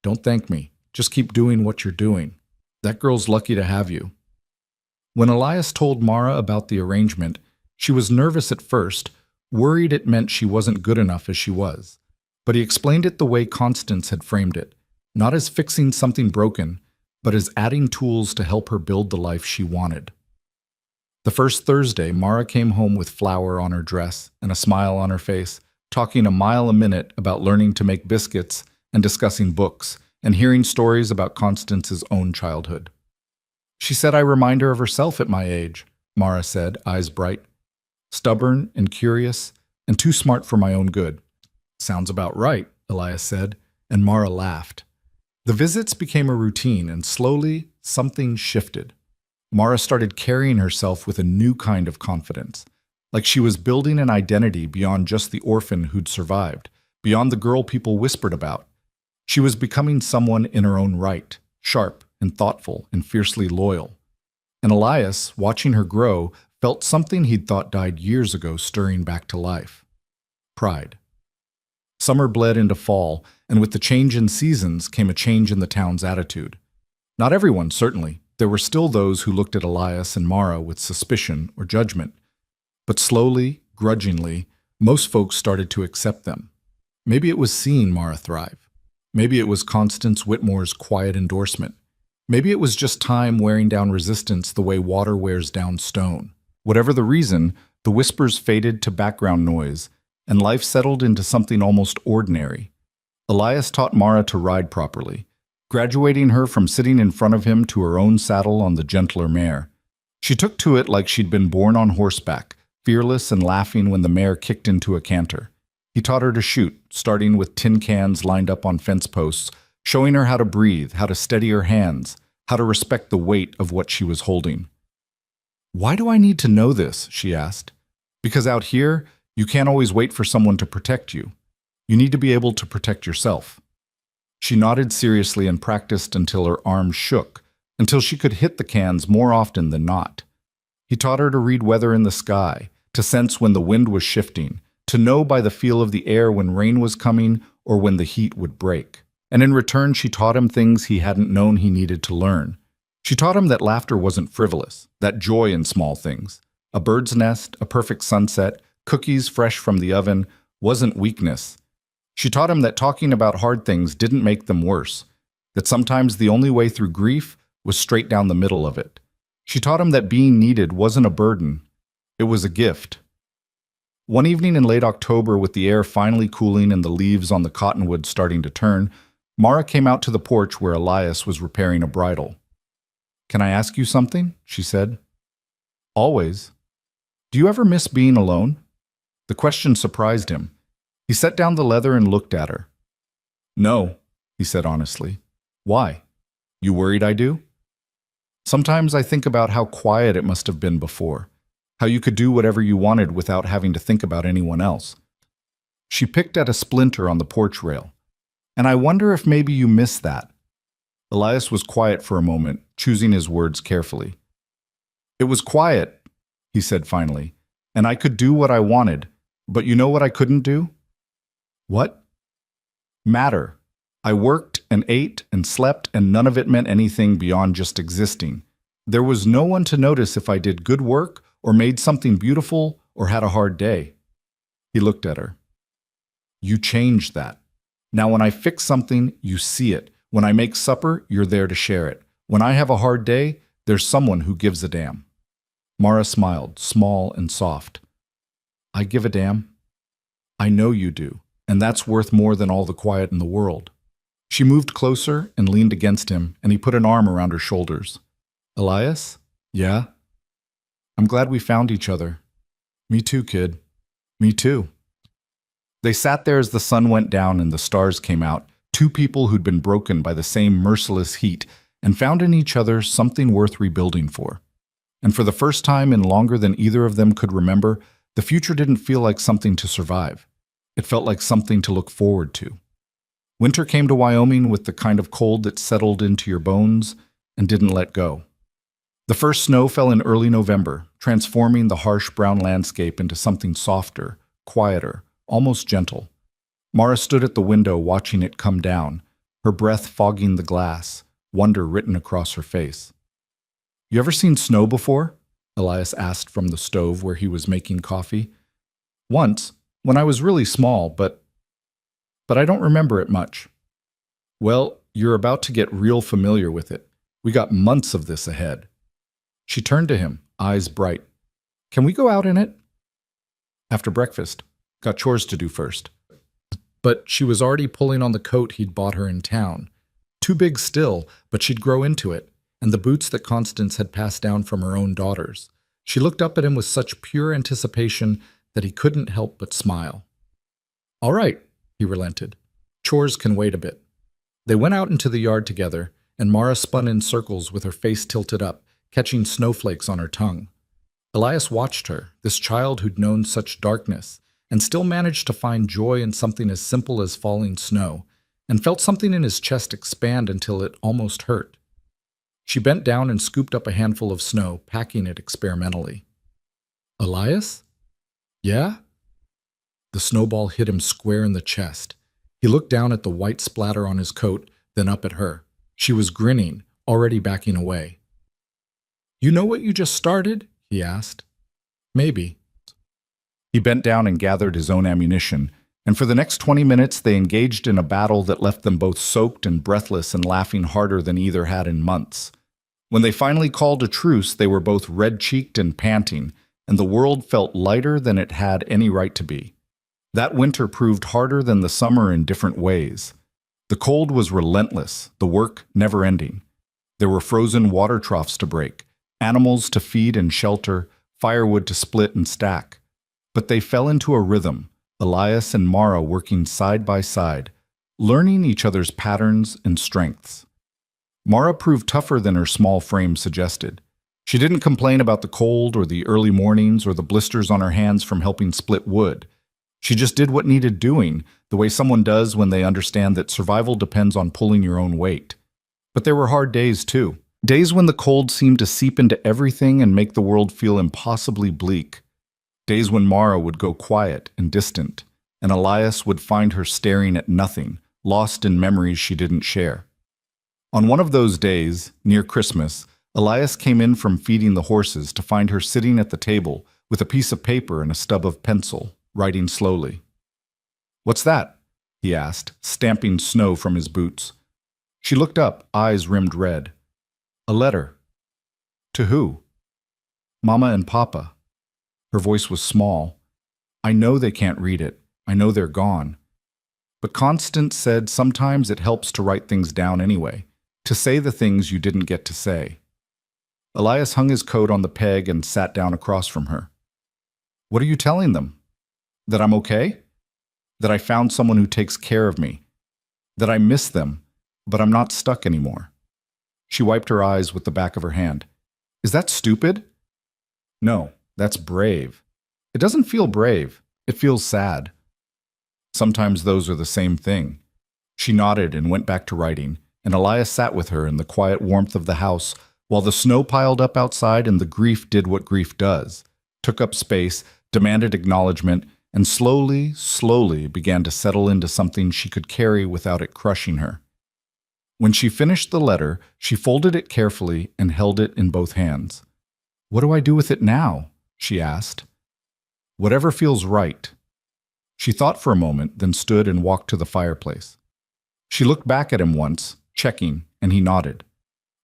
Don't thank me. Just keep doing what you're doing. That girl's lucky to have you. When Elias told Mara about the arrangement, she was nervous at first, worried it meant she wasn't good enough as she was. But he explained it the way Constance had framed it, not as fixing something broken, but as adding tools to help her build the life she wanted. The first Thursday, Mara came home with flour on her dress and a smile on her face, talking a mile a minute about learning to make biscuits and discussing books and hearing stories about Constance's own childhood. She said I remind her of herself at my age, Mara said, eyes bright. Stubborn and curious and too smart for my own good. Sounds about right, Elias said, and Mara laughed. The visits became a routine, and slowly something shifted. Mara started carrying herself with a new kind of confidence, like she was building an identity beyond just the orphan who'd survived, beyond the girl people whispered about. She was becoming someone in her own right, sharp and thoughtful and fiercely loyal. And Elias, watching her grow, felt something he'd thought died years ago stirring back to life. Pride. Summer bled into fall, and with the change in seasons came a change in the town's attitude. Not everyone, certainly. There were still those who looked at Elias and Mara with suspicion or judgment. But slowly, grudgingly, most folks started to accept them. Maybe it was seeing Mara thrive. Maybe it was Constance Whitmore's quiet endorsement. Maybe it was just time wearing down resistance the way water wears down stone. Whatever the reason, the whispers faded to background noise, and life settled into something almost ordinary. Elias taught Mara to ride properly, graduating her from sitting in front of him to her own saddle on the gentler mare. She took to it like she'd been born on horseback, fearless and laughing when the mare kicked into a canter. He taught her to shoot, starting with tin cans lined up on fence posts, showing her how to breathe, how to steady her hands, how to respect the weight of what she was holding. Why do I need to know this? She asked. Because out here, you can't always wait for someone to protect you. You need to be able to protect yourself. She nodded seriously and practiced until her arms shook, until she could hit the cans more often than not. He taught her to read weather in the sky, to sense when the wind was shifting, to know by the feel of the air when rain was coming or when the heat would break. And in return, she taught him things he hadn't known he needed to learn. She taught him that laughter wasn't frivolous, that joy in small things. A bird's nest, a perfect sunset, cookies fresh from the oven wasn't weakness. She taught him that talking about hard things didn't make them worse, that sometimes the only way through grief was straight down the middle of it. She taught him that being needed wasn't a burden, it was a gift. One evening in late October, with the air finally cooling and the leaves on the cottonwood starting to turn, Mara came out to the porch where Elias was repairing a bridle. Can I ask you something? She said. Always. Do you ever miss being alone? The question surprised him. He set down the leather and looked at her. No, he said honestly. Why? You worried I do? Sometimes I think about how quiet it must have been before, how you could do whatever you wanted without having to think about anyone else. She picked at a splinter on the porch rail. And I wonder if maybe you miss that. Elias was quiet for a moment, choosing his words carefully. It was quiet, he said finally, and I could do what I wanted, but you know what I couldn't do? What? Matter. I worked and ate and slept, and none of it meant anything beyond just existing. There was no one to notice if I did good work or made something beautiful or had a hard day. He looked at her. You changed that. Now when I fix something, you see it. When I make supper, you're there to share it. When I have a hard day, there's someone who gives a damn. Mara smiled, small and soft. I give a damn. I know you do, and that's worth more than all the quiet in the world. She moved closer and leaned against him, and he put an arm around her shoulders. Elias? Yeah? I'm glad we found each other. Me too, kid. Me too. They sat there as the sun went down and the stars came out, two people who'd been broken by the same merciless heat and found in each other something worth rebuilding for. And for the first time in longer than either of them could remember, the future didn't feel like something to survive. It felt like something to look forward to. Winter came to Wyoming with the kind of cold that settled into your bones and didn't let go. The first snow fell in early November, transforming the harsh brown landscape into something softer, quieter, almost gentle. Mara stood at the window watching it come down, her breath fogging the glass, wonder written across her face. "You ever seen snow before?" Elias asked from the stove where he was making coffee. "Once, when I was really small, but I don't remember it much." "Well, you're about to get real familiar with it. We got months of this ahead." She turned to him, eyes bright. "Can we go out in it?" "After breakfast. Got chores to do first." But she was already pulling on the coat he'd bought her in town. Too big still, but she'd grow into it, and the boots that Constance had passed down from her own daughters. She looked up at him with such pure anticipation that he couldn't help but smile. "All right," he relented. "Chores can wait a bit." They went out into the yard together, and Mara spun in circles with her face tilted up, catching snowflakes on her tongue. Elias watched her, this child who'd known such darkness, and still managed to find joy in something as simple as falling snow, and felt something in his chest expand until it almost hurt. She bent down and scooped up a handful of snow, packing it experimentally. "Elias?" "Yeah?" The snowball hit him square in the chest. He looked down at the white splatter on his coat, then up at her. She was grinning, already backing away. "You know what you just started?" he asked. "Maybe." He bent down and gathered his own ammunition, and for the next 20 minutes they engaged in a battle that left them both soaked and breathless and laughing harder than either had in months. When they finally called a truce, they were both red-cheeked and panting, and the world felt lighter than it had any right to be. That winter proved harder than the summer in different ways. The cold was relentless, the work never-ending. There were frozen water troughs to break, animals to feed and shelter, firewood to split and stack. But they fell into a rhythm, Elias and Mara working side by side, learning each other's patterns and strengths. Mara proved tougher than her small frame suggested. She didn't complain about the cold or the early mornings or the blisters on her hands from helping split wood. She just did what needed doing, the way someone does when they understand that survival depends on pulling your own weight. But there were hard days, too. Days when the cold seemed to seep into everything and make the world feel impossibly bleak. Days when Mara would go quiet and distant, and Elias would find her staring at nothing, lost in memories she didn't share. On one of those days, near Christmas, Elias came in from feeding the horses to find her sitting at the table with a piece of paper and a stub of pencil, writing slowly. "What's that?" he asked, stamping snow from his boots. She looked up, eyes rimmed red. "A letter." "To who?" "Mama and Papa." Her voice was small. "I know they can't read it. I know they're gone. But Constance said sometimes it helps to write things down anyway, to say the things you didn't get to say." Elias hung his coat on the peg and sat down across from her. "What are you telling them? That I'm okay? That I found someone who takes care of me? That I miss them, but I'm not stuck anymore?" She wiped her eyes with the back of her hand. "Is that stupid?" "No, that's brave." "It doesn't feel brave. It feels sad." "Sometimes those are the same thing." She nodded and went back to writing, and Elias sat with her in the quiet warmth of the house while the snow piled up outside and the grief did what grief does, took up space, demanded acknowledgement, and slowly began to settle into something she could carry without it crushing her. When she finished the letter, she folded it carefully and held it in both hands. "What do I do with it now?" she asked. "Whatever feels right." She thought for a moment, then stood and walked to the fireplace. She looked back at him once, checking, and he nodded.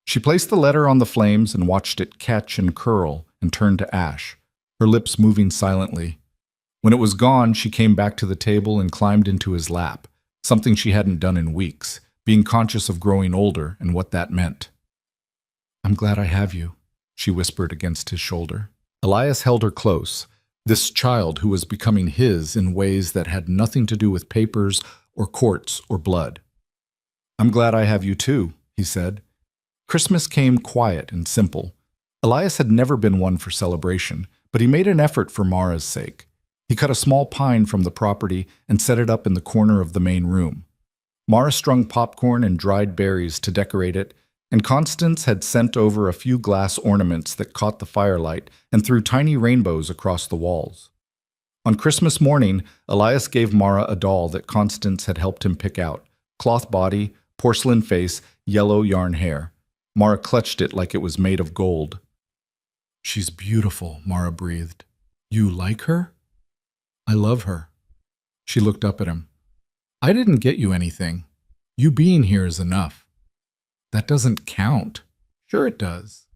She placed the letter on the flames and watched it catch and curl and turn to ash, her lips moving silently. When it was gone, she came back to the table and climbed into his lap, something she hadn't done in weeks, being conscious of growing older and what that meant. "I'm glad I have you," she whispered against his shoulder. Elias held her close, This child who was becoming his in ways that had nothing to do with papers or courts or blood. "I'm glad I have you too," he said. Christmas came quiet and simple. Elias had never been one for celebration, but he made an effort for Mara's sake. He cut a small pine from the property and set it up in the corner of the main room. Mara strung popcorn and dried berries to decorate it, and Constance had sent over a few glass ornaments that caught the firelight and threw tiny rainbows across the walls. On Christmas morning, Elias gave Mara a doll that Constance had helped him pick out: cloth body, porcelain face, yellow yarn hair. Mara clutched it like it was made of gold. "She's beautiful," Mara breathed. "You like her?" "I love her." She looked up at him. "I didn't get you anything. You being here is enough." "That doesn't count." "Sure it does."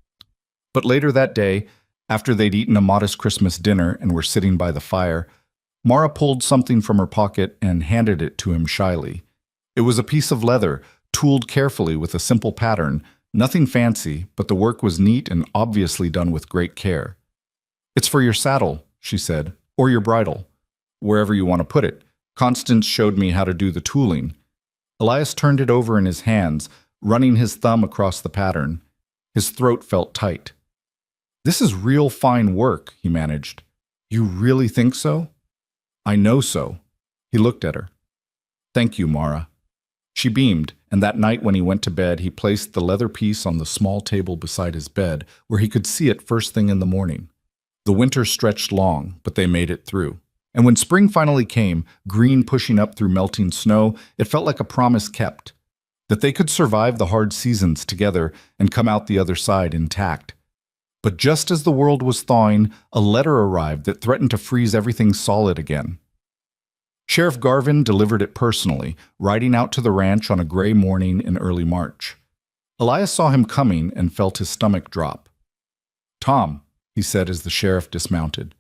But later that day, after they'd eaten a modest Christmas dinner and were sitting by the fire, Mara pulled something from her pocket and handed it to him shyly. It was a piece of leather, tooled carefully with a simple pattern. Nothing fancy, but the work was neat and obviously done with great care. "It's for your saddle," she said, "or your bridle. Wherever you want to put it. Constance showed me how to do the tooling." Elias turned it over in his hands, running his thumb across the pattern. His throat felt tight. "This is real fine work," he managed. "You really think so?" "I know so." He looked at her. "Thank you, Mara." She beamed, and that night when he went to bed, he placed the leather piece on the small table beside his bed, where he could see it first thing in the morning. The winter stretched long, but they made it through. And when spring finally came, green pushing up through melting snow, it felt like a promise kept, that they could survive the hard seasons together and come out the other side intact. But just as the world was thawing, a letter arrived that threatened to freeze everything solid again. Sheriff Garvin delivered it personally, riding out to the ranch on a gray morning in early March. Elias saw him coming and felt his stomach drop. "Tom," he said as the sheriff dismounted.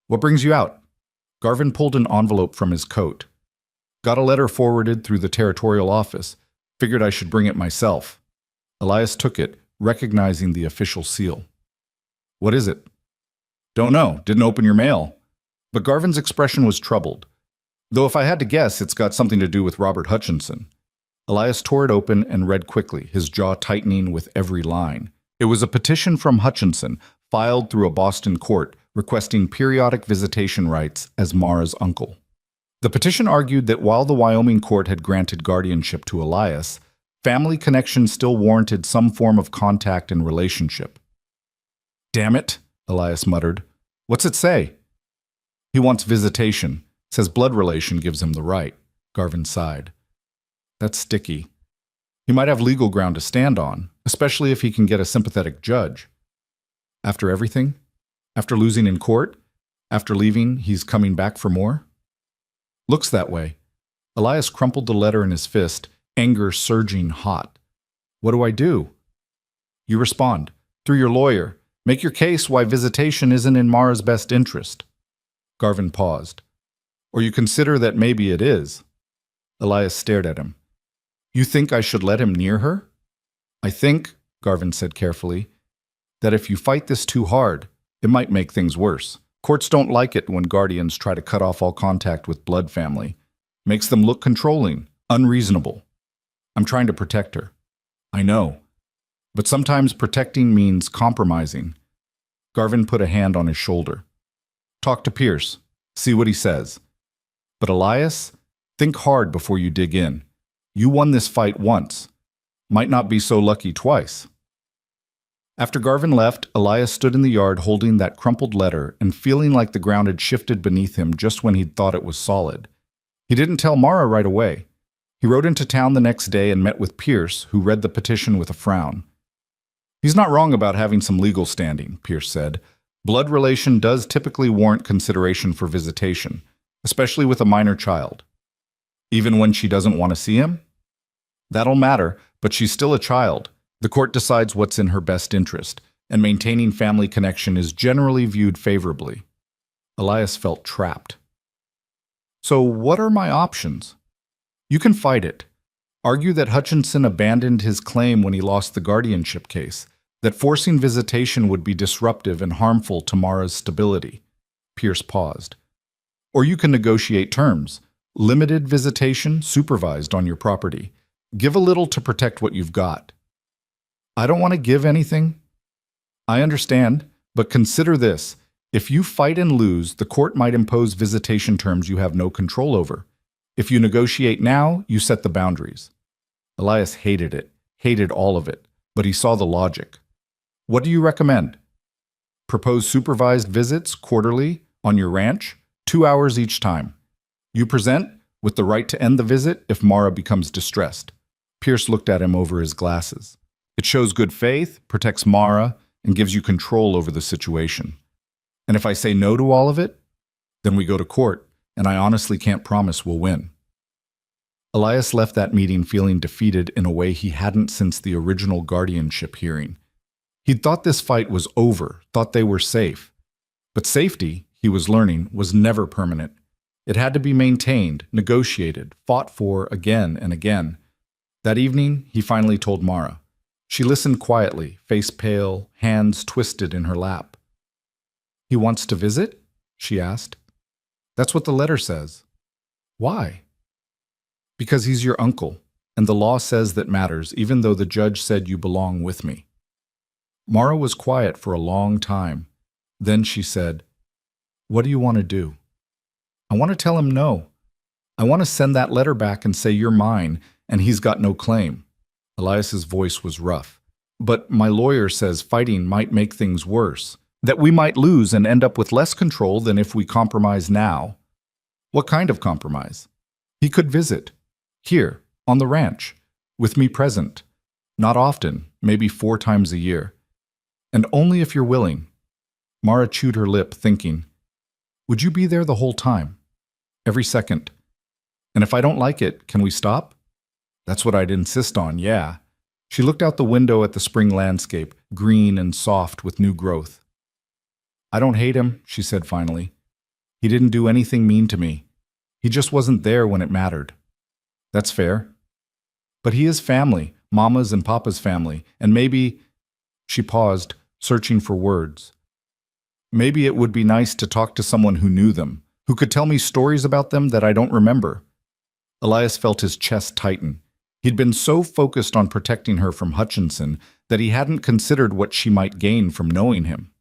"What brings you out?" Garvin pulled an envelope from his coat. "Got a letter forwarded through the territorial office. Figured I should bring it myself." Elias took it, recognizing the official seal. "What is it?" "Don't know. Didn't open your mail." But Garvin's expression was troubled. "Though if I had to guess, it's got something to do with Robert Hutchinson." Elias tore it open and read quickly, his jaw tightening with every line. It was a petition from Hutchinson, filed through a Boston court, requesting periodic visitation rights as Mara's uncle. The petition argued that while the Wyoming court had granted guardianship to Elias, family connection still warranted some form of contact and relationship. "Damn it," Elias muttered. "What's it say?" "He wants visitation. Says blood relation gives him the right." Garvin sighed. "That's sticky. He might have legal ground to stand on, especially if he can get a sympathetic judge. After everything? After losing in court? After leaving, he's coming back for more?" "Looks that way." Elias crumpled the letter in his fist, anger surging hot. "What do I do?" "You respond. Through your lawyer. Make your case why visitation isn't in Mara's best interest." Garvin paused. "Or you consider that maybe it is." Elias stared at him. "You think I should let him near her?" "I think," Garvin said carefully, "that if you fight this too hard, it might make things worse. Courts don't like it when guardians try to cut off all contact with blood family. Makes them look controlling, unreasonable. I'm trying to protect her." "I know. But sometimes protecting means compromising." Garvin put a hand on his shoulder. "Talk to Pierce. See what he says. But Elias, think hard before you dig in. You won this fight once. Might not be so lucky twice." After Garvin left, Elias stood in the yard holding that crumpled letter and feeling like the ground had shifted beneath him just when he'd thought it was solid. He didn't tell Mara right away. He rode into town the next day and met with Pierce, who read the petition with a frown. "He's not wrong about having some legal standing," Pierce said. "Blood relation does typically warrant consideration for visitation, especially with a minor child." "Even when she doesn't want to see him?" "That'll matter, but she's still a child. The court decides what's in her best interest, and maintaining family connection is generally viewed favorably." Elias felt trapped. "So what are my options?" "You can fight it. Argue that Hutchinson abandoned his claim when he lost the guardianship case, that forcing visitation would be disruptive and harmful to Mara's stability. Pierce paused. Or you can negotiate terms. Limited visitation, supervised on your property. Give a little to protect what you've got. I don't want to give anything. I understand, but consider this. If you fight and lose, the court might impose visitation terms you have no control over. If you negotiate now, you set the boundaries. Elias hated it, hated all of it, but he saw the logic. What do you recommend? Propose supervised visits quarterly on your ranch, 2 hours each time. You present with the right to end the visit if Mara becomes distressed. Pierce looked at him over his glasses. It shows good faith, protects Mara, and gives you control over the situation. And if I say no to all of it, then we go to court, and I honestly can't promise we'll win. Elias left that meeting feeling defeated in a way he hadn't since the original guardianship hearing. He'd thought this fight was over, thought they were safe. But safety, he was learning, was never permanent. It had to be maintained, negotiated, fought for again and again. That evening, he finally told Mara. She listened quietly, face pale, hands twisted in her lap. He wants to visit? She asked. That's what the letter says. Why? Because he's your uncle, and the law says that matters, even though the judge said you belong with me. Mara was quiet for a long time. Then she said, What do you want to do? I want to tell him no. I want to send that letter back and say you're mine, and he's got no claim. Elias's voice was rough. But my lawyer says fighting might make things worse, that we might lose and end up with less control than if we compromise now. What kind of compromise? He could visit. Here, on the ranch, with me present. Not often, maybe 4 times a year. And only if you're willing. Mara chewed her lip, thinking, Would you be there the whole time? Every second. And if I don't like it, can we stop? That's what I'd insist on, yeah. She looked out the window at the spring landscape, green and soft with new growth. I don't hate him, she said finally. He didn't do anything mean to me. He just wasn't there when it mattered. That's fair. But he is family, Mama's and Papa's family, and maybe... She paused, searching for words. Maybe it would be nice to talk to someone who knew them, who could tell me stories about them that I don't remember. Elias felt his chest tighten. He'd been so focused on protecting her from Hutchinson that he hadn't considered what she might gain from knowing him.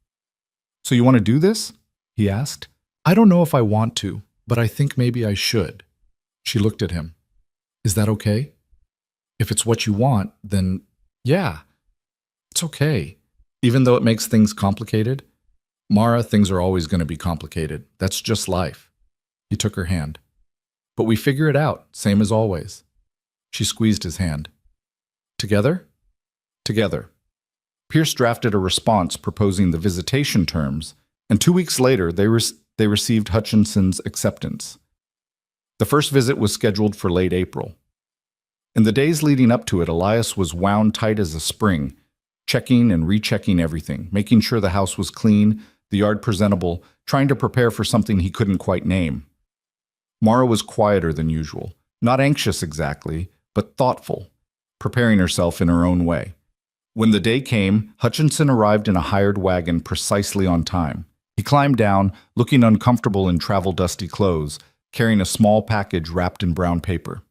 So you want to do this? He asked. I don't know if I want to, but I think maybe I should. She looked at him. Is that okay? If it's what you want, then yeah, it's okay. Even though it makes things complicated. Mara, things are always going to be complicated. That's just life. He took her hand. But we figure it out, same as always. She squeezed his hand. Together? Together. Pierce drafted a response proposing the visitation terms, and 2 weeks later they received Hutchinson's acceptance. The first visit was scheduled for late April. In the days leading up to it, Elias was wound tight as a spring, checking and rechecking everything, making sure the house was clean, the yard presentable, trying to prepare for something he couldn't quite name. Mara was quieter than usual, not anxious exactly, but thoughtful, preparing herself in her own way. When the day came, Hutchinson arrived in a hired wagon precisely on time. He climbed down, looking uncomfortable in travel-dusty clothes, carrying a small package wrapped in brown paper.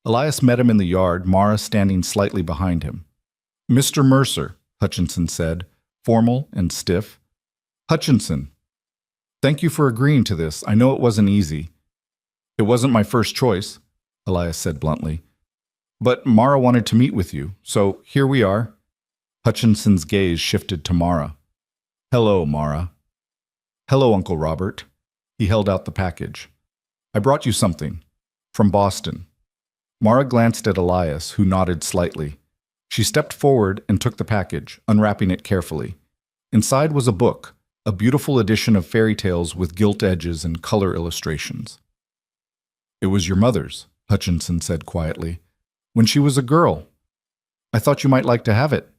Elias met him in the yard, Mara standing slightly behind him. Mr. Mercer, Hutchinson said, formal and stiff. Hutchinson, thank you for agreeing to this. I know it wasn't easy. It wasn't my first choice, Elias said bluntly. But Mara wanted to meet with you, so here we are. Hutchinson's gaze shifted to Mara. Hello, Mara. Hello, Uncle Robert. He held out the package. I brought you something. From Boston. Mara glanced at Elias, who nodded slightly. She stepped forward and took the package, unwrapping it carefully. Inside was a book, a beautiful edition of fairy tales with gilt edges and color illustrations. It was your mother's, Hutchinson said quietly. When she was a girl. I thought you might like to have it.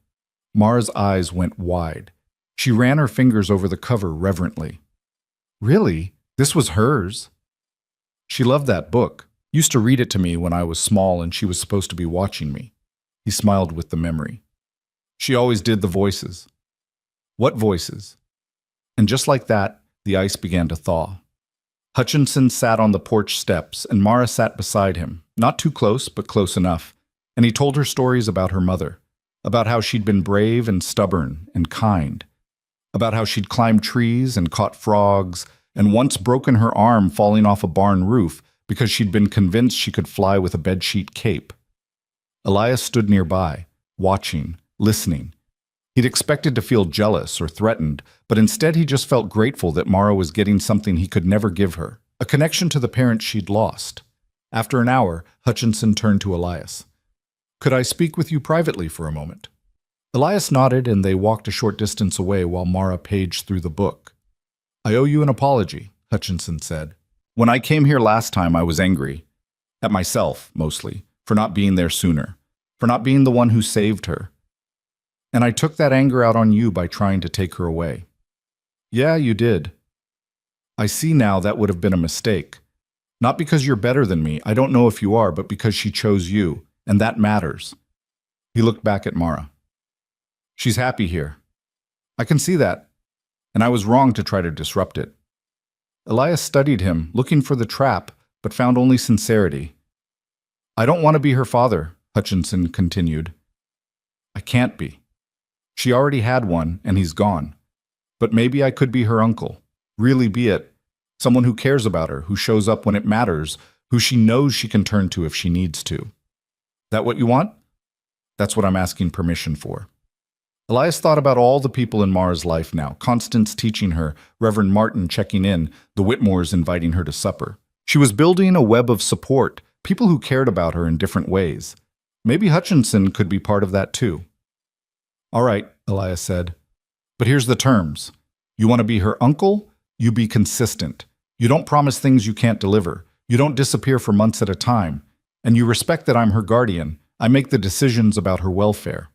Mara's eyes went wide. She ran her fingers over the cover reverently. Really? This was hers? She loved that book. Used to read it to me when I was small and she was supposed to be watching me. He smiled with the memory. She always did the voices. What voices? And just like that, the ice began to thaw. Hutchinson sat on the porch steps, and Mara sat beside him, not too close, but close enough, and he told her stories about her mother, about how she'd been brave and stubborn and kind, about how she'd climbed trees and caught frogs, and once broken her arm falling off a barn roof because she'd been convinced she could fly with a bedsheet cape. Elias stood nearby, watching, listening. He'd expected to feel jealous or threatened, but instead he just felt grateful that Mara was getting something he could never give her, a connection to the parent she'd lost. After an hour, Hutchinson turned to Elias. "Could I speak with you privately for a moment?" Elias nodded, and they walked a short distance away while Mara paged through the book. "I owe you an apology," Hutchinson said. "When I came here last time, I was angry. At myself, mostly, for not being there sooner, for not being the one who saved her. And I took that anger out on you by trying to take her away." "Yeah, you did. I see now that would have been a mistake. Not because you're better than me, I don't know if you are, but because she chose you, and that matters." He looked back at Mara. "She's happy here. I can see that, and I was wrong to try to disrupt it." Elias studied him, looking for the trap, but found only sincerity. "I don't want to be her father," Hutchinson continued. "I can't be. She already had one, and he's gone. But maybe I could be her uncle, really be it. Someone who cares about her, who shows up when it matters, who she knows she can turn to if she needs to. That what you want? That's what I'm asking permission for." Elias thought about all the people in Mara's life now, Constance teaching her, Reverend Martin checking in, the Whitmores inviting her to supper. She was building a web of support, people who cared about her in different ways. Maybe Hutchinson could be part of that too. "All right," Elias said. "But here's the terms. You want to be her uncle? You be consistent. You don't promise things you can't deliver. You don't disappear for months at a time. And you respect that I'm her guardian. I make the decisions about her welfare."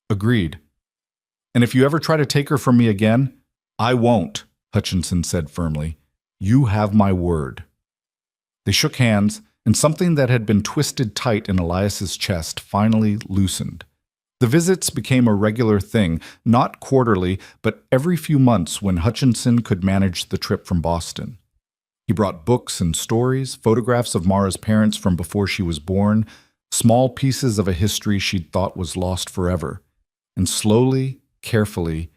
"Agreed. And if you ever try to take her from me again, I won't," Hutchinson said firmly. "You have my word." They shook hands, and something that had been twisted tight in Elias's chest finally loosened. The visits became a regular thing, not quarterly, but every few months when Hutchinson could manage the trip from Boston. He brought books and stories, photographs of Mara's parents from before she was born, small pieces of a history she'd thought was lost forever. And slowly, carefully,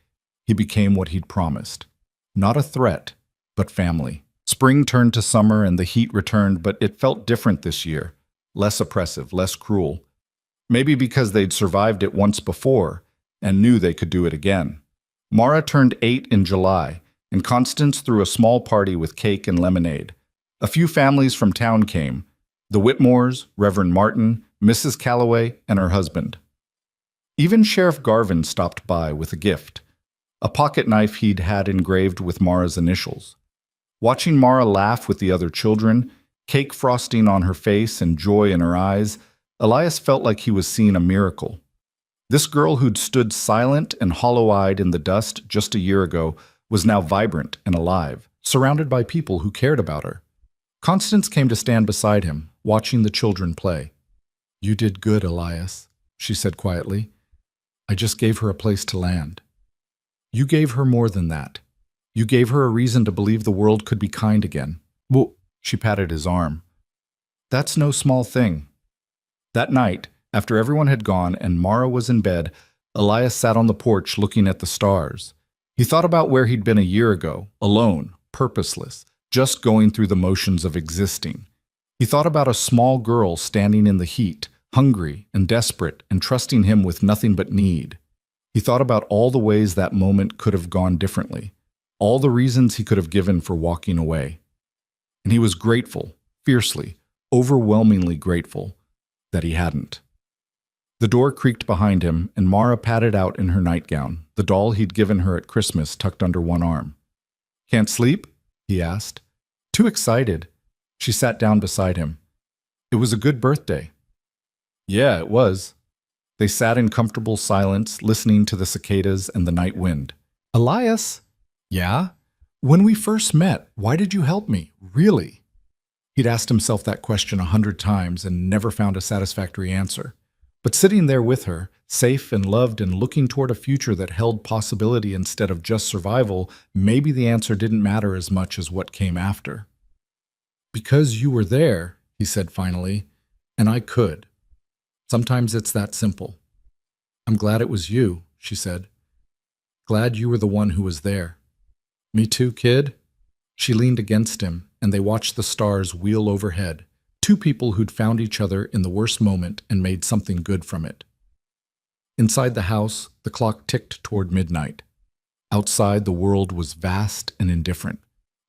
he became what he'd promised. Not a threat, but family. Spring turned to summer and the heat returned, but it felt different this year. Less oppressive, less cruel. Maybe because they'd survived it once before and knew they could do it again. Mara turned 8 in July, and Constance threw a small party with cake and lemonade. A few families from town came: the Whitmores, Reverend Martin, Mrs. Calloway, and her husband. Even Sheriff Garvin stopped by with a gift, a pocket knife he'd had engraved with Mara's initials. Watching Mara laugh with the other children, cake frosting on her face and joy in her eyes, Elias felt like he was seeing a miracle. This girl who'd stood silent and hollow-eyed in the dust just a year ago was now vibrant and alive, surrounded by people who cared about her. Constance came to stand beside him, watching the children play. "You did good, Elias," she said quietly. "I just gave her a place to land. You gave her more than that. You gave her a reason to believe the world could be kind again." "Well," she patted his arm. "That's no small thing." That night, after everyone had gone and Mara was in bed, Elias sat on the porch looking at the stars. He thought about where he'd been a year ago, alone, purposeless, just going through the motions of existing. He thought about a small girl standing in the heat, hungry and desperate and trusting him with nothing but need. He thought about all the ways that moment could have gone differently, all the reasons he could have given for walking away. And he was grateful, fiercely, overwhelmingly grateful, that he hadn't. The door creaked behind him, and Mara padded out in her nightgown, the doll he'd given her at Christmas tucked under one arm. "Can't sleep?" he asked. "Too excited." She sat down beside him. "It was a good birthday." "Yeah, it was." They sat in comfortable silence, listening to the cicadas and the night wind. "Elias?" "Yeah? When we first met, why did you help me? Really?" He'd asked himself that question 100 times and never found a satisfactory answer. But sitting there with her, safe and loved and looking toward a future that held possibility instead of just survival, maybe the answer didn't matter as much as what came after. "Because you were there," he said finally, "and I could. Sometimes it's that simple." "I'm glad it was you," she said. "Glad you were the one who was there." "Me too, kid." She leaned against him, and they watched the stars wheel overhead, two people who'd found each other in the worst moment and made something good from it. Inside the house, the clock ticked toward midnight. Outside, the world was vast and indifferent.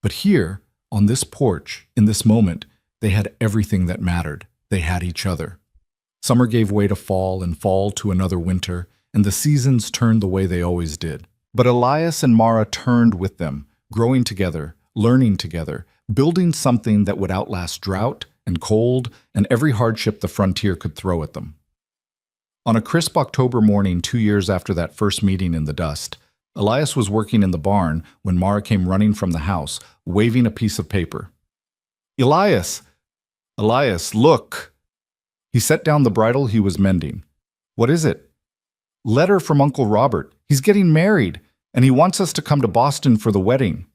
But here, on this porch, in this moment, they had everything that mattered. They had each other. Summer gave way to fall and fall to another winter, and the seasons turned the way they always did. But Elias and Mara turned with them, growing together, learning together, building something that would outlast drought and cold and every hardship the frontier could throw at them. On a crisp October morning 2 years after that first meeting in the dust, Elias was working in the barn when Mara came running from the house, waving a piece of paper. "Elias! Elias, look!" He set down the bridle he was mending. "What is it?" "Letter from Uncle Robert. He's getting married, and he wants us to come to Boston for the wedding."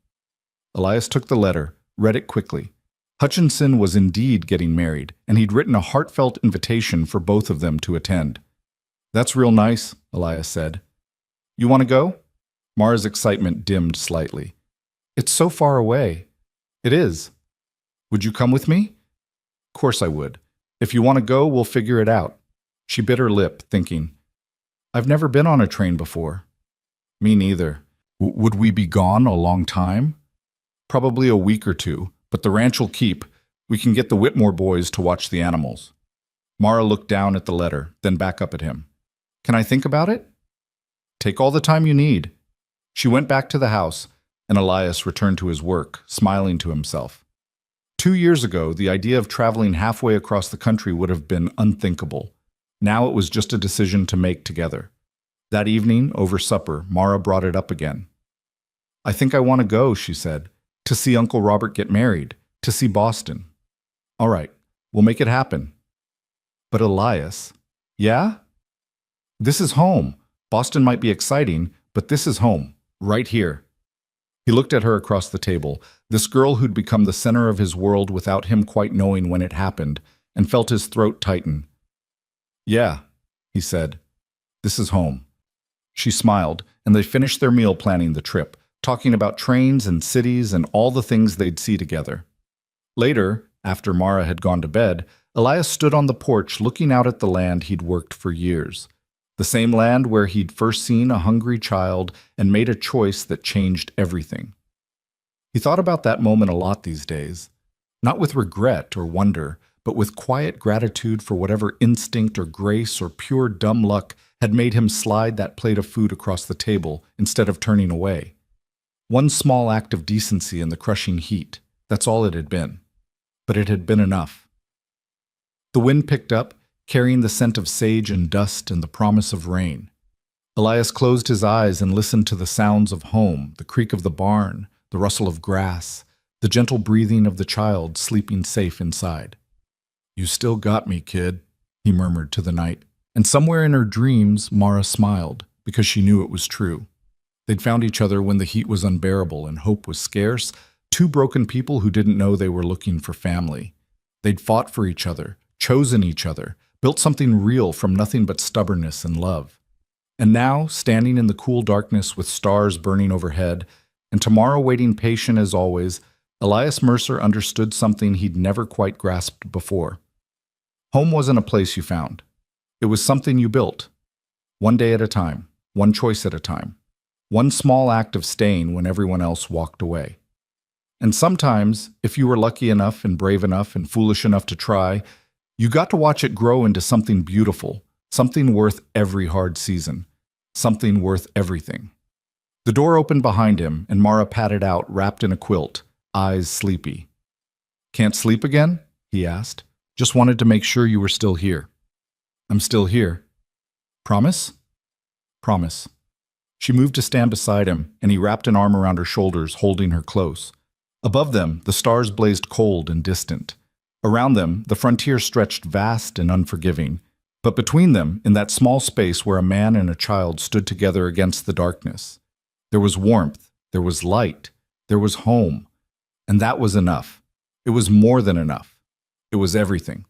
Elias took the letter, read it quickly. Hutchinson was indeed getting married, and he'd written a heartfelt invitation for both of them to attend. "That's real nice," Elias said. "You want to go?" Mara's excitement dimmed slightly. "It's so far away." "It is." "Would you come with me?" "Of course I would. If you want to go, we'll figure it out." She bit her lip, thinking, "I've never been on a train before." "Me neither. Would we be gone a long time?" "Probably a week or two, but the ranch will keep. We can get the Whitmore boys to watch the animals." Mara looked down at the letter, then back up at him. "Can I think about it?" "Take all the time you need." She went back to the house, and Elias returned to his work, smiling to himself. 2 years ago, the idea of traveling halfway across the country would have been unthinkable. Now it was just a decision to make together. That evening, over supper, Mara brought it up again. "I think I want to go," she said, "to see Uncle Robert get married, to see Boston." "All right, we'll make it happen." "But Elias..." "Yeah?" "This is home. Boston might be exciting, but this is home, right here." He looked at her across the table, this girl who'd become the center of his world without him quite knowing when it happened, and felt his throat tighten. "Yeah," he said, "this is home." She smiled, and they finished their meal planning the trip, talking about trains and cities and all the things they'd see together. Later, after Mara had gone to bed, Elias stood on the porch looking out at the land he'd worked for years. The same land where he'd first seen a hungry child and made a choice that changed everything. He thought about that moment a lot these days, not with regret or wonder, but with quiet gratitude for whatever instinct or grace or pure dumb luck had made him slide that plate of food across the table instead of turning away. One small act of decency in the crushing heat, that's all it had been. But it had been enough. The wind picked up, carrying the scent of sage and dust and the promise of rain. Elias closed his eyes and listened to the sounds of home, the creak of the barn, the rustle of grass, the gentle breathing of the child sleeping safe inside. "You still got me, kid," he murmured to the night. And somewhere in her dreams, Mara smiled, because she knew it was true. They'd found each other when the heat was unbearable and hope was scarce, two broken people who didn't know they were looking for family. They'd fought for each other, chosen each other, built something real from nothing but stubbornness and love. And now, standing in the cool darkness with stars burning overhead, and tomorrow waiting patient as always, Elias Mercer understood something he'd never quite grasped before. Home wasn't a place you found. It was something you built. One day at a time, one choice at a time, one small act of staying when everyone else walked away. And sometimes, if you were lucky enough and brave enough and foolish enough to try, you got to watch it grow into something beautiful, something worth every hard season, something worth everything. The door opened behind him, and Mara padded out, wrapped in a quilt, eyes sleepy. "Can't sleep again?" he asked. "Just wanted to make sure you were still here." "I'm still here." "Promise?" "Promise." She moved to stand beside him, and he wrapped an arm around her shoulders, holding her close. Above them, the stars blazed cold and distant. Around them, the frontier stretched vast and unforgiving. But between them, in that small space where a man and a child stood together against the darkness, there was warmth, there was light, there was home. And that was enough. It was more than enough. It was everything.